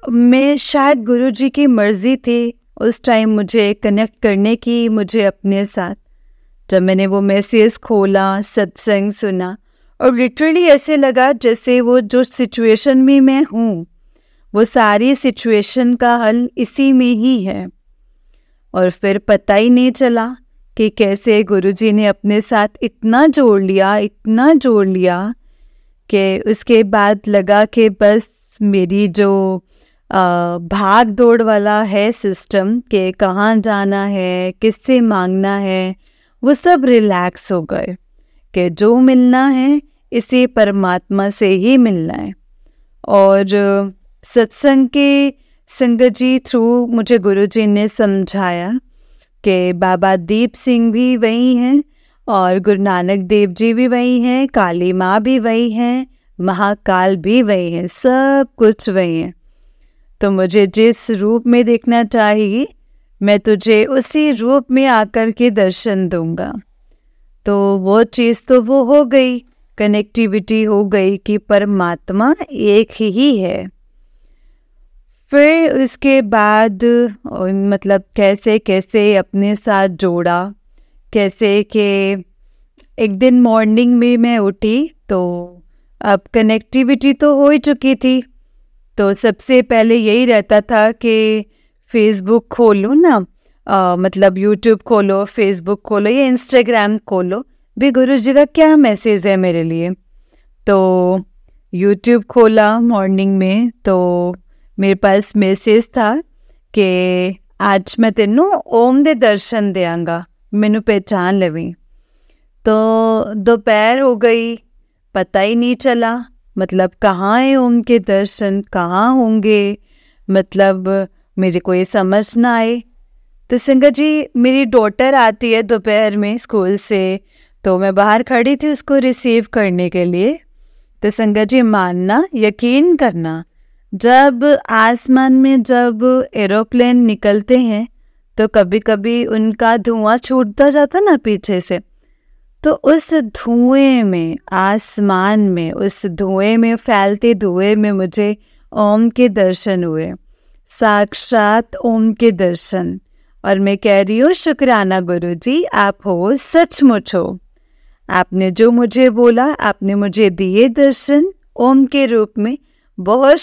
मैं शायद गुरु जी की मर्ज़ी थी उस टाइम मुझे कनेक्ट करने की, मुझे अपने साथ। जब मैंने वो मैसेज खोला, सत्संग सुना, और लिटरली ऐसे लगा जैसे वो जो सिचुएशन में मैं हूँ वो सारी सिचुएशन का हल इसी में ही है। और फिर पता ही नहीं चला कि कैसे गुरुजी ने अपने साथ इतना जोड़ लिया कि उसके बाद लगा कि बस मेरी जो भाग दौड़ वाला है सिस्टम कि कहाँ जाना है, किससे मांगना है, वो सब रिलैक्स हो गए कि जो मिलना है इसी परमात्मा से ही मिलना है। और सत्संग के संगत जी थ्रू मुझे गुरुजी ने समझाया कि बाबा दीप सिंह भी वही हैं और गुरु नानक देव जी भी वही हैं, काली माँ भी वही हैं, महाकाल भी वही हैं, सब कुछ वही है। तो मुझे जिस रूप में देखना चाहिए मैं तुझे उसी रूप में आकर के दर्शन दूंगा। तो वो चीज़ तो वो हो गई, कनेक्टिविटी हो गई कि परमात्मा एक ही है। फिर उसके बाद मतलब कैसे कैसे अपने साथ जोड़ा, कैसे कि एक दिन मॉर्निंग में मैं उठी तो अब कनेक्टिविटी तो हो ही चुकी थी। तो सबसे पहले यही रहता था कि फेसबुक खोलो ना, मतलब यूट्यूब खोलो, फेसबुक खोलो या इंस्टाग्राम खोलो, भी गुरु जी का क्या मैसेज है मेरे लिए। तो यूट्यूब खोला मॉर्निंग में तो मेरे पास मैसेज था कि आज मैं तेनों ओम दे दर्शन देंगा, मैनू पहचान लवी। तो दोपहर हो गई, पता ही नहीं चला, मतलब कहाँ है ओम के दर्शन, कहाँ होंगे, मतलब मेरे को ये समझ ना आए। तो संगत जी मेरी डॉटर आती है दोपहर में स्कूल से, तो मैं बाहर खड़ी थी उसको रिसीव करने के लिए। तो संगत जी मानना यकीन करना, जब आसमान में जब एरोप्लेन निकलते हैं तो कभी कभी उनका धुआं छूटता जाता ना पीछे से, तो उस धुएं में, आसमान में, उस धुएं में, फैलते धुएं में मुझे ओम के दर्शन हुए, साक्षात ओम के दर्शन। और मैं कह रही हूँ शुक्राना गुरुजी, आप हो, सचमुच हो। आपने जो मुझे बोला, आपने मुझे दिए दर्शन ओम के रूप में। बहुत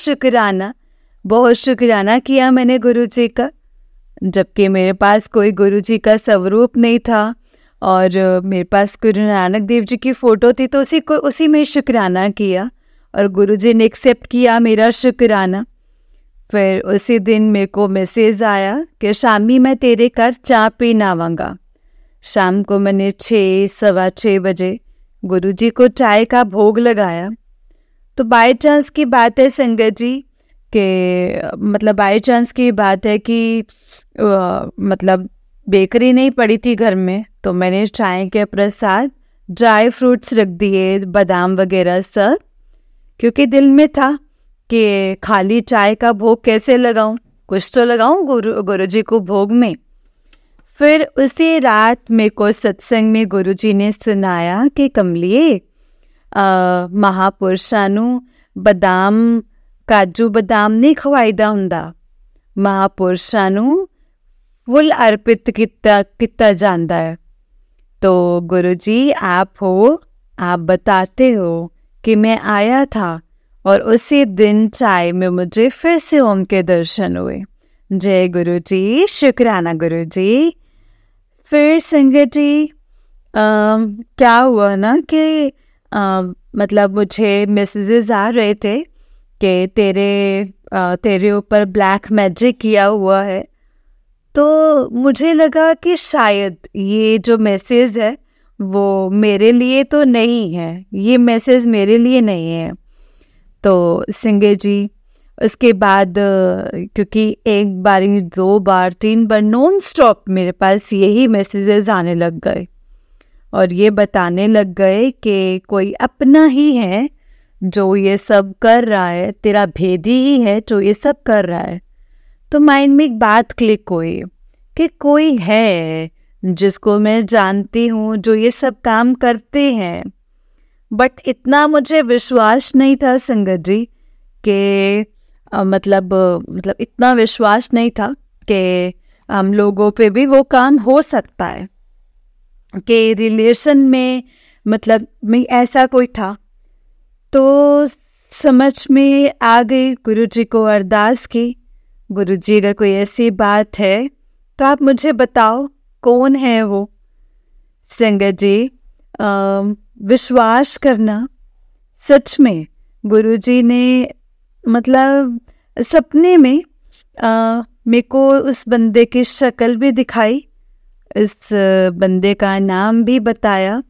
शुक्राना किया मैंने गुरुजी का, जबकि मेरे पास कोई गुरुजी का स्वरूप नहीं था और मेरे पास गुरु नानक देव जी की फ़ोटो थी, तो उसी में शुक्राना किया और गुरुजी ने एक्सेप्ट किया मेरा शुक्राना। फिर उसी दिन मेरे को मैसेज आया कि शामी मैं तेरे घर चाय पीने आवांगा। शाम को मैंने 6-6:15 बजे गुरुजी को चाय का भोग लगाया। तो बाय चांस की बात है संगत जी कि मतलब बाय चांस की बात है कि मतलब बेकरी नहीं पड़ी थी घर में, तो मैंने चाय के प्रसाद ड्राई फ्रूट्स रख दिए, बादाम वगैरह सब, क्योंकि दिल में था कि खाली चाय का भोग कैसे लगाऊं, कुछ तो लगाऊं गुरुजी को भोग में। फिर उसी रात मेरे को सत्संग में गुरुजी ने सुनाया कि कमलिए, महापुरुषां नूं बदाम, काजू बदाम नहीं खवाईदा हुंदा, महापुरुषां नूं फुल अर्पित किता जांदा है। तो गुरुजी आप हो, आप बताते हो कि मैं आया था और उसी दिन चाय में मुझे फिर से ओम के दर्शन हुए। जय गुरुजी, शुक्राना गुरुजी। फिर संगत जी क्या हुआ ना कि मतलब मुझे मैसेजेस आ रहे थे कि तेरे ऊपर ब्लैक मैजिक किया हुआ है। तो मुझे लगा कि शायद ये जो मैसेज है वो मेरे लिए तो नहीं है, ये मैसेज मेरे लिए नहीं है। तो सिंगे जी उसके बाद क्योंकि एक बार, 2 बार, 3 बार नॉन स्टॉप मेरे पास यही मैसेजेस आने लग गए और ये बताने लग गए कि कोई अपना ही है जो ये सब कर रहा है, तेरा भेदी ही है जो ये सब कर रहा है। तो माइंड में एक बात क्लिक हुई कि कोई है जिसको मैं जानती हूँ जो ये सब काम करते हैं, बट इतना मुझे विश्वास नहीं था संगत जी कि मतलब इतना विश्वास नहीं था कि हम लोगों पे भी वो काम हो सकता है। के रिलेशन में, मतलब मैं ऐसा कोई था। तो समझ में आ गई, गुरुजी को अरदास की, गुरुजी अगर कोई ऐसी बात है तो आप मुझे बताओ कौन है वो। संगत जी, विश्वास करना, सच में गुरुजी ने मतलब सपने में मेरे को उस बंदे की शक्ल भी दिखाई, इस बंदे का नाम भी बताया,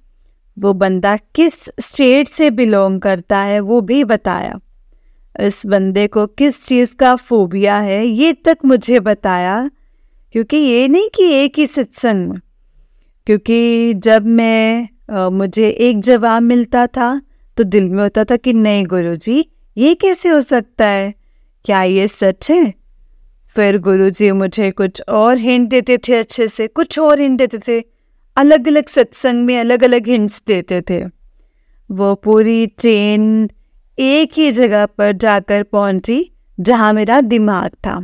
वो बंदा किस स्टेट से बिलोंग करता है वो भी बताया, इस बंदे को किस चीज़ का फोबिया है ये तक मुझे बताया। क्योंकि ये नहीं कि एक ही सत्संग में, क्योंकि जब मैं मुझे एक जवाब मिलता था तो दिल में होता था कि नहीं गुरुजी, ये कैसे हो सकता है, क्या ये सच है। फिर गुरुजी मुझे कुछ और हिंट देते थे, अच्छे से कुछ और हिंट देते थे, अलग अलग सत्संग में अलग अलग हिंट्स देते थे। वो पूरी चेन एक ही जगह पर जाकर पहुंची जहां मेरा दिमाग था।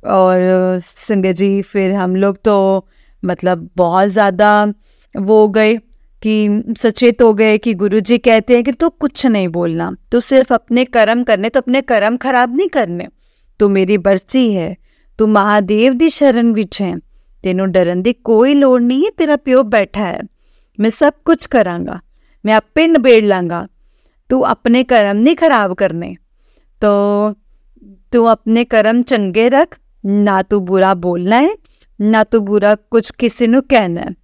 और संगत जी, फिर हम लोग तो मतलब बहुत ज़्यादा वो हो गए कि सचेत हो गए कि गुरुजी कहते हैं कि तू कुछ नहीं बोलना, तू सिर्फ अपने कर्म करने, तो अपने कर्म खराब नहीं करने, तू मेरी बच्ची है, तू महादेव दी शरण विच है, तेनों डरन दी कोई लोड़ नहीं है, तेरा प्यो बैठा है, मैं सब कुछ करांगा, मैं आपे निबेड़ लांगा, तू अपने कर्म नहीं खराब करने, तो तू अपने कर्म चंगे रख, ना तू बुरा बोलना है, ना तू बुरा कुछ किसी को कहना है,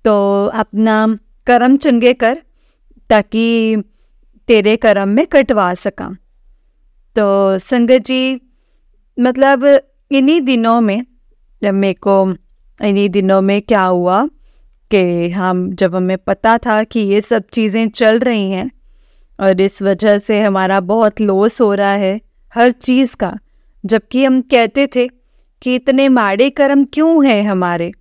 तो अपना कर्म चंगे कर ताकि तेरे कर्म में कटवा सका। तो संगत जी, मतलब इन्हीं दिनों में जब मेरे को इन्हीं दिनों में क्या हुआ कि जब हमें पता था कि ये सब चीज़ें चल रही हैं और इस वजह से हमारा बहुत लॉस हो रहा है हर चीज़ का, जबकि हम कहते थे कि इतने माड़े कर्म क्यों हैं हमारे,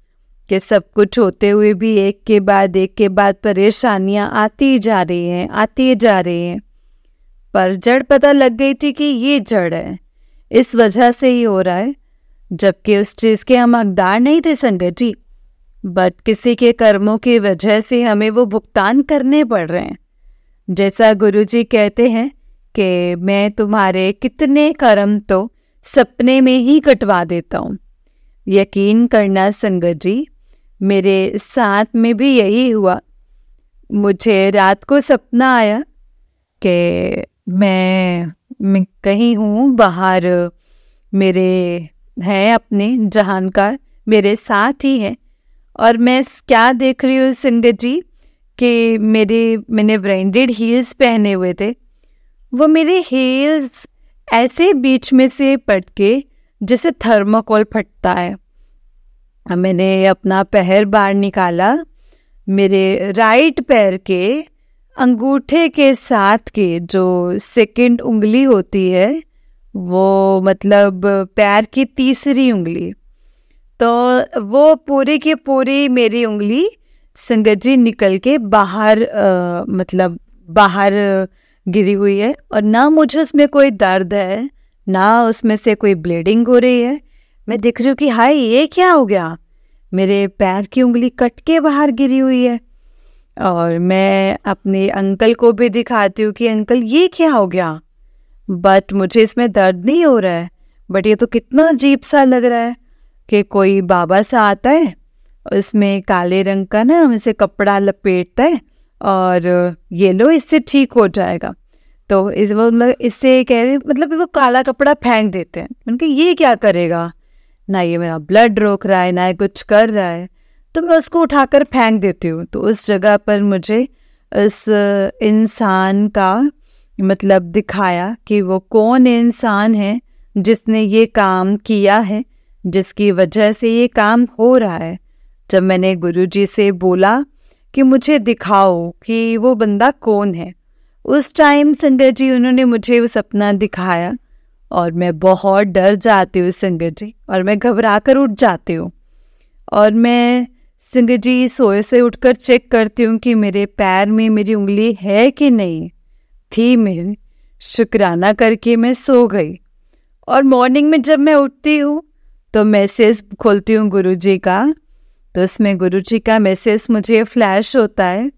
कि सब कुछ होते हुए भी एक के बाद परेशानियां आती जा रही हैं। पर जड़ पता लग गई थी कि ये जड़ है, इस वजह से ही हो रहा है, जबकि उस चीज़ के हम हकदार नहीं थे संगत जी, बट किसी के कर्मों की वजह से हमें वो भुगतान करने पड़ रहे हैं। जैसा गुरुजी कहते हैं कि मैं तुम्हारे कितने कर्म तो सपने में ही कटवा देता हूँ। यकीन करना संगत जी, मेरे साथ में भी यही हुआ। मुझे रात को सपना आया कि मैं कहीं हूँ बाहर, मेरे हैं अपने जहानकार मेरे साथ ही हैं, और मैं क्या देख रही हूँ संगत जी कि मैंने ब्रांडेड हील्स पहने हुए थे, वो मेरे हील्स ऐसे बीच में से पटके जैसे थर्माकोल फटता है। मैंने अपना पैर बाहर निकाला, मेरे राइट पैर के अंगूठे के साथ के जो सेकंड उंगली होती है, वो मतलब पैर की तीसरी उंगली, तो वो पूरी की पूरी मेरी उंगली संगत जी निकल के बाहर मतलब बाहर गिरी हुई है, और ना मुझे उसमें कोई दर्द है, ना उसमें से कोई ब्लीडिंग हो रही है। मैं देख रही हूँ कि हाय ये क्या हो गया, मेरे पैर की उंगली कट के बाहर गिरी हुई है। और मैं अपने अंकल को भी दिखाती हूँ कि अंकल ये क्या हो गया, बट मुझे इसमें दर्द नहीं हो रहा है, बट ये तो कितना अजीब सा लग रहा है कि कोई बाबा सा आता है, इसमें काले रंग का ना उसे कपड़ा लपेटता है और ये लो इससे ठीक हो जाएगा। तो इससे कह रहे मतलब वो काला कपड़ा फेंक देते हैं। उनके ये क्या करेगा, ना ये मेरा ब्लड रोक रहा है ना ये कुछ कर रहा है, तो मैं उसको उठाकर फेंक देती हूँ। तो उस जगह पर मुझे इस इंसान का मतलब दिखाया कि वो कौन इंसान है जिसने ये काम किया है, जिसकी वजह से ये काम हो रहा है। जब मैंने गुरुजी से बोला कि मुझे दिखाओ कि वो बंदा कौन है, उस टाइम संगत जी उन्होंने मुझे वो सपना दिखाया और मैं बहुत डर जाती हूँ संगत जी, और मैं घबरा कर उठ जाती हूँ। और मैं संगत जी सोए से उठकर चेक करती हूँ कि मेरे पैर में मेरी उंगली है कि नहीं थी। मेरी शुक्राना करके मैं सो गई, और मॉर्निंग में जब मैं उठती हूँ तो मैसेज खोलती हूँ गुरुजी का, तो उसमें गुरुजी का मैसेज मुझे फ्लैश होता है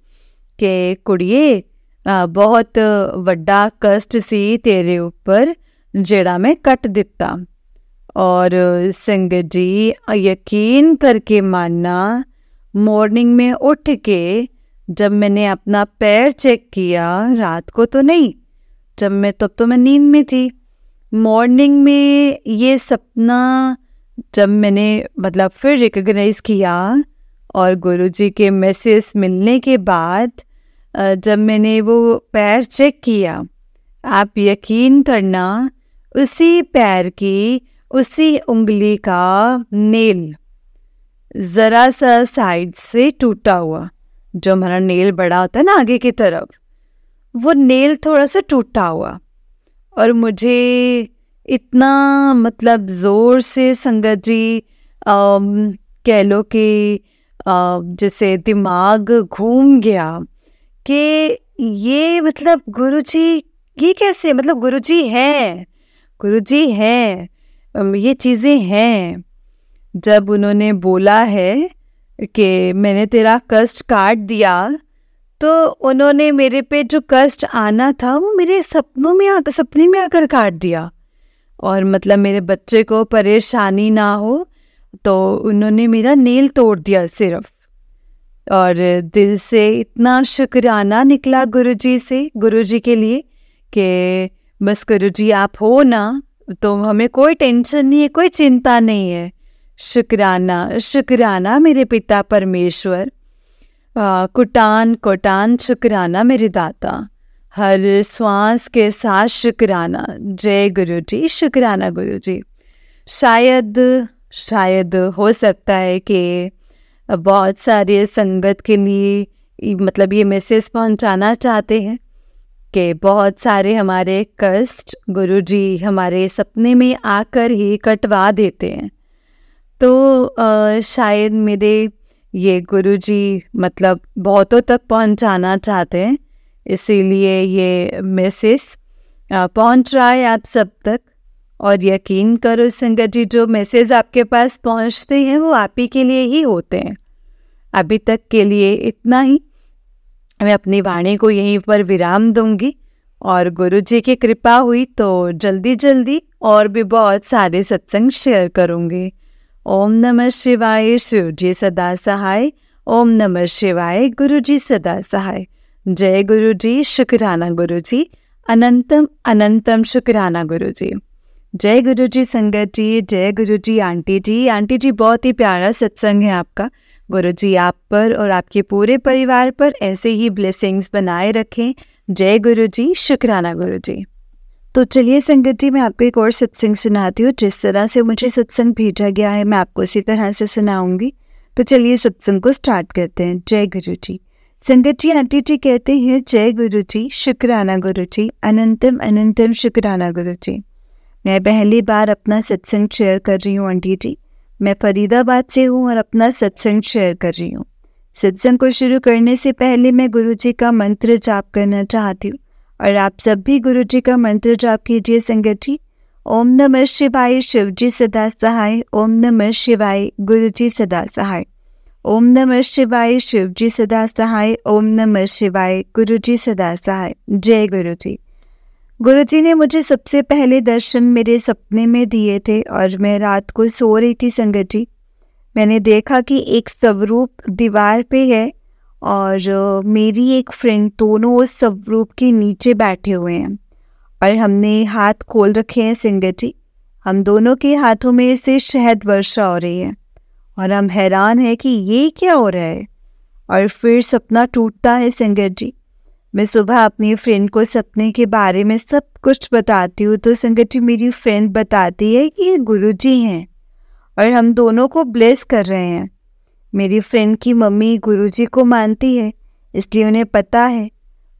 कि कुड़िए बहुत वड्डा कष्ट सी तेरे ऊपर जेड़ा मैं कट दिता। और संगत जी यकीन करके मानना, मॉर्निंग में उठ के जब मैंने अपना पैर चेक किया, रात को तो नहीं, जब मैं तब तो मैं नींद में थी, मॉर्निंग में ये सपना जब मैंने मतलब फिर रिकग्नाइज किया और गुरुजी के मैसेज मिलने के बाद जब मैंने वो पैर चेक किया, आप यकीन करना उसी पैर की उसी उंगली का नेल ज़रा सा साइड से टूटा हुआ, जो हमारा नेल बड़ा होता है ना आगे की तरफ, वो नेल थोड़ा सा टूटा हुआ। और मुझे इतना मतलब ज़ोर से संगत जी कह लो कि जैसे दिमाग घूम गया कि ये मतलब गुरुजी ये कैसे, मतलब गुरुजी हैं, गुरुजी हैं, ये चीज़ें हैं। जब उन्होंने बोला है कि मैंने तेरा कष्ट काट दिया, तो उन्होंने मेरे पे जो कष्ट आना था वो मेरे सपने में आकर काट दिया। और मतलब मेरे बच्चे को परेशानी ना हो तो उन्होंने मेरा नेल तोड़ दिया सिर्फ। और दिल से इतना शुक्राना निकला गुरुजी से, गुरुजी के लिए कि बस गुरुजी आप हो ना तो हमें कोई टेंशन नहीं है, कोई चिंता नहीं है। शुक्राना शुक्राना मेरे पिता परमेश्वर, कोटान कोटान शुक्राना मेरे दाता, हर श्वास के साथ शुक्राना। जय गुरु जी, शुक्राना गुरु जी। शायद हो सकता है कि बहुत सारे संगत के लिए मतलब ये मैसेज पहुंचाना चाहते हैं कि बहुत सारे हमारे कष्ट गुरुजी हमारे सपने में आकर ही कटवा देते हैं। तो शायद मेरे ये गुरुजी मतलब बहुतों तक पहुंचाना चाहते हैं, इसीलिए ये मैसेज पहुंच रहा है आप सब तक। और यकीन करो संगत जी, जो मैसेज आपके पास पहुंचते हैं वो आप ही के लिए ही होते हैं। अभी तक के लिए इतना ही, मैं अपनी वाणी को यहीं पर विराम दूंगी और गुरुजी की कृपा हुई तो जल्दी और भी बहुत सारे सत्संग शेयर करूंगी। ओम नमः शिवाय, शिव जी सदा सहाय। ओम नमः शिवाय, गुरु जी सदा सहाय। जय गुरु जी, शुक्राना गुरु जी, अनंतम अनंतम शुक्राना गुरु जी। जय गुरु जी संगत जी, जय गुरु जी आंटी जी। आंटी जी बहुत ही प्यारा सत्संग है आपका। गुरु जी आप पर और आपके पूरे परिवार पर ऐसे ही ब्लेसिंग्स बनाए रखें। जय गुरु जी, शुक्राना गुरु जी। तो चलिए संगत जी, मैं आपको एक और सत्संग सुनाती हूँ। जिस तरह से मुझे सत्संग भेजा गया है मैं आपको उसी तरह से सुनाऊंगी। तो चलिए सत्संग को स्टार्ट करते हैं। जय गुरु जी। संगत जी, आंटी जी कहते हैं जय गुरु जी, शुक्राना गुरु जी, अनंतम अनंतम शुक्राना गुरु जी। मैं पहली बार अपना सत्संग शेयर कर रही हूँ आंटी जी। मैं फरीदाबाद से हूँ और अपना सत्संग शेयर कर रही हूँ। सत्संग को शुरू करने से पहले मैं गुरु जी का मंत्र जाप करना चाहती हूँ और आप सब भी गुरु जी का मंत्र जाप कीजिए संगत जी। ओम नमः शिवाय, शिव जी सदा सहाय। ओम नमः शिवाय, गुरु जी सदा सहाय। ओम नमः शिवाय, शिव जी सदा सहाय। ओम नमः शिवाय, गुरु जी सदा सहाय। जय गुरु जी। गुरु जी ने मुझे सबसे पहले दर्शन मेरे सपने में दिए थे और मैं रात को सो रही थी संगत जी। मैंने देखा कि एक स्वरूप दीवार पे है और मेरी एक फ्रेंड, दोनों उस स्वरूप के नीचे बैठे हुए हैं और हमने हाथ खोल रखे हैं संगत जी। हम दोनों के हाथों में से शहद वर्षा हो रही है और हम हैरान हैं कि ये क्या हो रहा है। और फिर सपना टूटता है संगत जी। मैं सुबह अपनी फ्रेंड को सपने के बारे में सब कुछ बताती हूँ तो संगत जी मेरी फ्रेंड बताती है कि ये गुरुजी हैं और हम दोनों को ब्लेस कर रहे हैं। मेरी फ्रेंड की मम्मी गुरुजी को मानती है, इसलिए उन्हें पता है।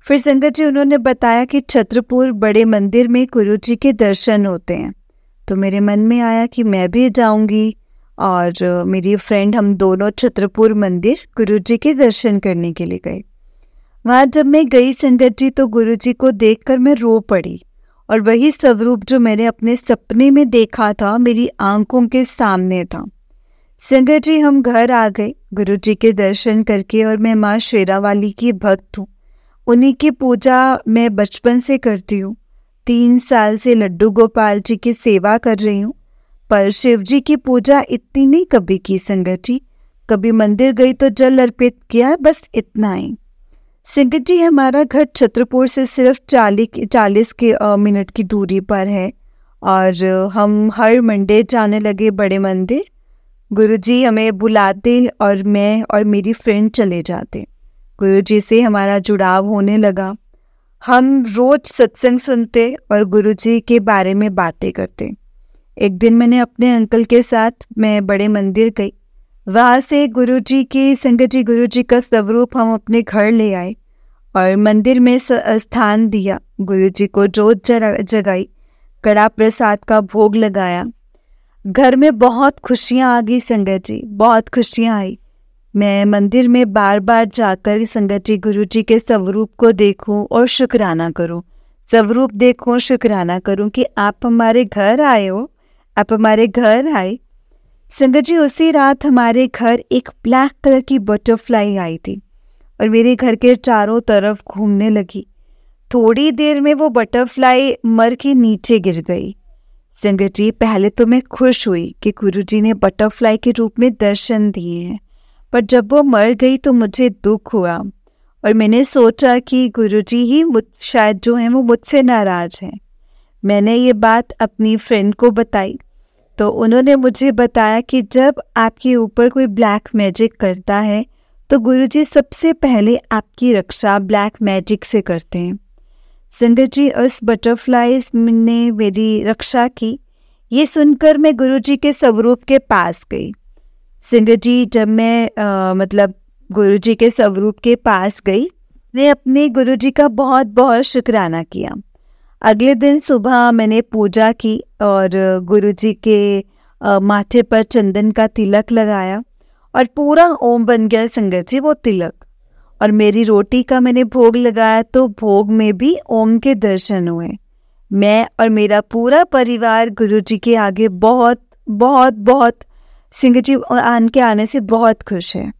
फिर संगत जी उन्होंने बताया कि छत्रपुर बड़े मंदिर में गुरुजी के दर्शन होते हैं, तो मेरे मन में आया कि मैं भी जाऊंगी और मेरी फ्रेंड हम दोनों छत्रपुर मंदिर गुरुजी के दर्शन करने के लिए गए। वहाँ जब मैं गई संगत जी तो गुरुजी को देखकर मैं रो पड़ी और वही स्वरूप जो मैंने अपने सपने में देखा था मेरी आंखों के सामने था। संगत जी, हम घर आ गए गुरु जी के दर्शन करके, और मैं माँ शेरावाली की भक्त हूँ। उन्हीं की पूजा मैं बचपन से करती हूँ। 3 साल से लड्डू गोपाल जी की सेवा कर रही हूँ, पर शिव जी की पूजा इतनी नहीं कभी की संगत जी। कभी मंदिर गई तो जल अर्पित किया, बस इतना ही। संगत जी, हमारा घर छतरपुर से सिर्फ 40 के मिनट की दूरी पर है, और हम हर मंडे जाने लगे बड़े मंदिर। गुरुजी हमें बुलाते और मैं और मेरी फ्रेंड चले जाते। गुरुजी से हमारा जुड़ाव होने लगा। हम रोज सत्संग सुनते और गुरुजी के बारे में बातें करते। एक दिन मैंने अपने अंकल के साथ मैं बड़े मंदिर गई। वहाँ से गुरुजी की संगत जी, गुरुजी का स्वरूप हम अपने घर ले आए और मंदिर में स्थान दिया। गुरुजी को जोत जगाई, कड़ा प्रसाद का भोग लगाया। घर में बहुत खुशियाँ आ गई संगत जी, बहुत खुशियाँ आई। मैं मंदिर में बार बार जाकर संगत जी गुरुजी के स्वरूप को देखूं और शुक्राना करूं। स्वरूप देखूं, शुक्राना करूं कि आप हमारे घर आए हो, आप हमारे घर आए। संगत जी, उसी रात हमारे घर एक ब्लैक कलर की बटरफ्लाई आई थी और मेरे घर के चारों तरफ घूमने लगी। थोड़ी देर में वो बटरफ्लाई मर के नीचे गिर गई। संगत जी, पहले तो मैं खुश हुई कि गुरुजी ने बटरफ्लाई के रूप में दर्शन दिए हैं, पर जब वो मर गई तो मुझे दुख हुआ और मैंने सोचा कि गुरुजी ही शायद जो हैं वो मुझसे नाराज हैं। मैंने ये बात अपनी फ्रेंड को बताई तो उन्होंने मुझे बताया कि जब आपके ऊपर कोई ब्लैक मैजिक करता है तो गुरुजी सबसे पहले आपकी रक्षा ब्लैक मैजिक से करते हैं। संगत जी, उस बटरफ्लाई ने मेरी रक्षा की। ये सुनकर मैं गुरुजी के स्वरूप के पास गई। संगत जी, जब मैं गुरुजी के स्वरूप के पास गई, मैं अपने गुरुजी का बहुत बहुत शुक्राना किया। अगले दिन सुबह मैंने पूजा की और गुरुजी के माथे पर चंदन का तिलक लगाया और पूरा ओम बन गया संगत जी वो तिलक। और मेरी रोटी का मैंने भोग लगाया तो भोग में भी ओम के दर्शन हुए। मैं और मेरा पूरा परिवार गुरुजी के आगे बहुत बहुत बहुत संगत जी के आने से बहुत खुश है।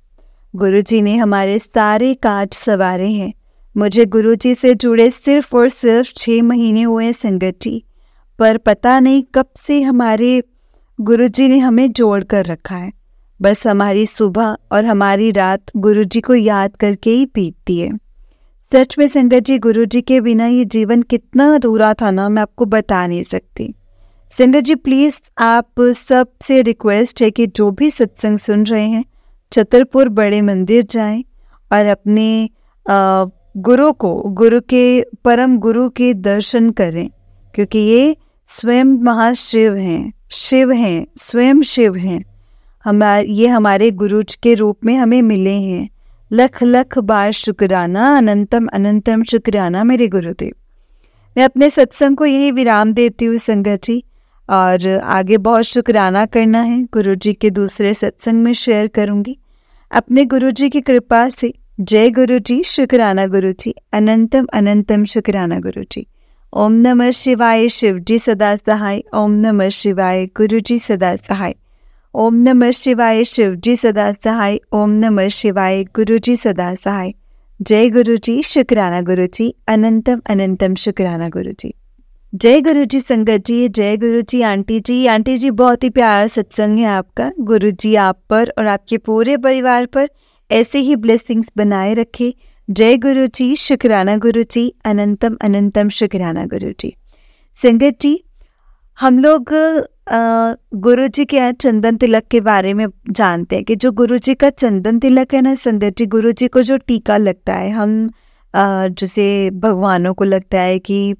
गुरुजी ने हमारे सारे काज सवारे हैं। मुझे गुरुजी से जुड़े सिर्फ और सिर्फ 6 महीने हुए संगत जी, पर पता नहीं कब से हमारे गुरुजी ने हमें जोड़ कर रखा है। बस हमारी सुबह और हमारी रात गुरुजी को याद करके ही बीतती है। सच में संगत जी, गुरुजी के बिना ये जीवन कितना अधूरा था ना, मैं आपको बता नहीं सकती। संगत जी, प्लीज़ आप सब से रिक्वेस्ट है कि जो भी सत्संग सुन रहे हैं, छतरपुर बड़े मंदिर जाएं और अपने गुरु के परम गुरु के दर्शन करें, क्योंकि ये स्वयं महाशिव हैं, शिव हैं, स्वयं शिव हैं। ये हमारे गुरु के रूप में हमें मिले हैं। लख लख बार शुक्राना, अनंतम अनंतम शुक्राना मेरे गुरुदेव। मैं अपने सत्संग को यही विराम देती हूँ संगत जी, और आगे बहुत शुक्राना करना है। गुरुजी के दूसरे सत्संग में शेयर करूँगी अपने गुरुजी की कृपा से। जय गुरुजी, शुक्राना गुरुजी, अनंतम अनंतम शुक्राना गुरुजी। ओम नमः शिवाय, शिवजी सदा सहाय। ओम नमः शिवाय, गुरुजी सदा सहाय। ओम नमः शिवाय, शिवजी सदा सहाय। ओम नमः शिवाय, गुरुजी सदा सहाय। जय गुरुजी, शुक्राना गुरुजी, अनंतम अनंतम शुक्राना गुरुजी। जय गुरुजी संगत जी, जय गुरुजी आंटी जी। आंटी जी, बहुत ही प्यारा सत्संग है आपका। गुरुजी आप पर और आपके पूरे परिवार पर ऐसे ही ब्लेसिंग्स बनाए रखे। जय गुरुजी, शुक्राना गुरुजी, अनंतम अनंतम शुक्राना गुरुजी। संगत जी, हम लोग गुरुजी के चंदन तिलक के बारे में जानते हैं कि जो गुरुजी का चंदन तिलक है ना संगत जी, गुरुजी को जो टीका लगता है, हम जैसे भगवानों को लगता है कि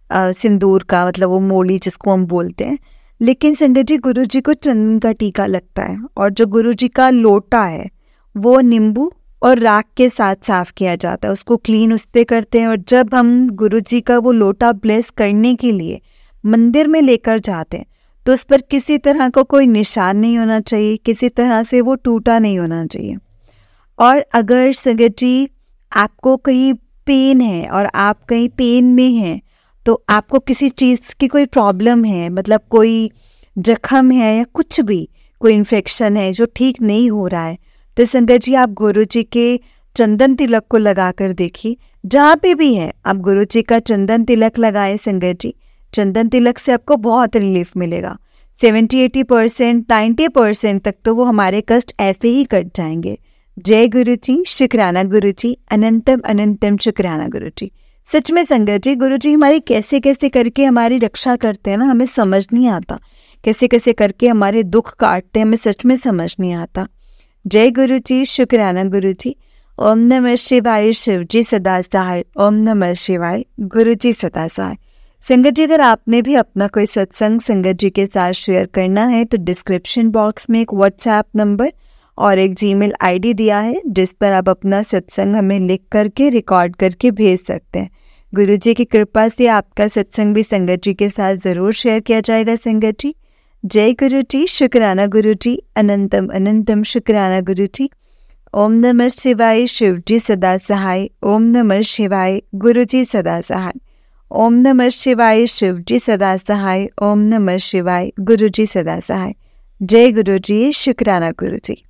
सिंदूर का, मतलब वो मोली जिसको हम बोलते हैं, लेकिन संगत जी गुरुजी को चंदन का टीका लगता है। और जो गुरुजी का लोटा है वो नींबू और राख के साथ साफ किया जाता है, उसको क्लीन उससे करते हैं। और जब हम गुरुजी का वो लोटा ब्लेस करने के लिए मंदिर में लेकर जाते हैं तो उस पर किसी तरह का कोई निशान नहीं होना चाहिए, किसी तरह से वो टूटा नहीं होना चाहिए। और अगर संगत जी आपको कहीं पेन है और आप कहीं पेन में हैं, तो आपको किसी चीज़ की कोई प्रॉब्लम है, मतलब कोई जख्म है या कुछ भी, कोई इन्फेक्शन है जो ठीक नहीं हो रहा है, तो संगत जी आप गुरु जी के चंदन तिलक को लगा कर देखिए। जहाँ पे भी है आप गुरु जी का चंदन तिलक लगाएं संगत जी। चंदन तिलक से आपको बहुत रिलीफ मिलेगा। 70-80%, 90% तक तो वो हमारे कष्ट ऐसे ही कट जाएंगे। जय गुरु जी, शुक्राना गुरु जी, अनंतम अनंतम शुक्राना गुरु जी। सच में संगत जी, गुरु जी हमारी कैसे कैसे करके हमारी रक्षा करते हैं ना, हमें समझ नहीं आता। कैसे कैसे करके हमारे दुख काटते हैं, हमें सच में समझ नहीं आता। जय गुरु जी, शुक्राना गुरु जी। ओम नमः शिवाय, शिव जी सदा सहाय। ओम नमः शिवाय, गुरु जी सदा सहाय। संगत जी अगर आपने भी अपना कोई सत्संग संगत जी के साथ शेयर करना है तो डिस्क्रिप्शन बॉक्स में एक व्हाट्सएप नंबर और एक जीमेल आईडी दिया है, जिस पर आप अपना सत्संग हमें लिख करके रिकॉर्ड करके भेज सकते हैं। गुरु जी की कृपा से आपका सत्संग भी संगत जी के साथ ज़रूर शेयर किया जाएगा संगत जी। जय गुरु जी, शुक्राना गुरु जी, अनंतम अनंतम शुक्राना गुरु जी। ओम नमः शिवाय, शिव जी सदा सहाय। ओम नमः शिवाय, गुरु जी सदा सहाय। ओम नमः शिवाय, शिव जी सदा सहाय। ओम नमः शिवाय, गुरु जी सदा सहाय। जय गुरु जी, शुक्राना गुरु जी।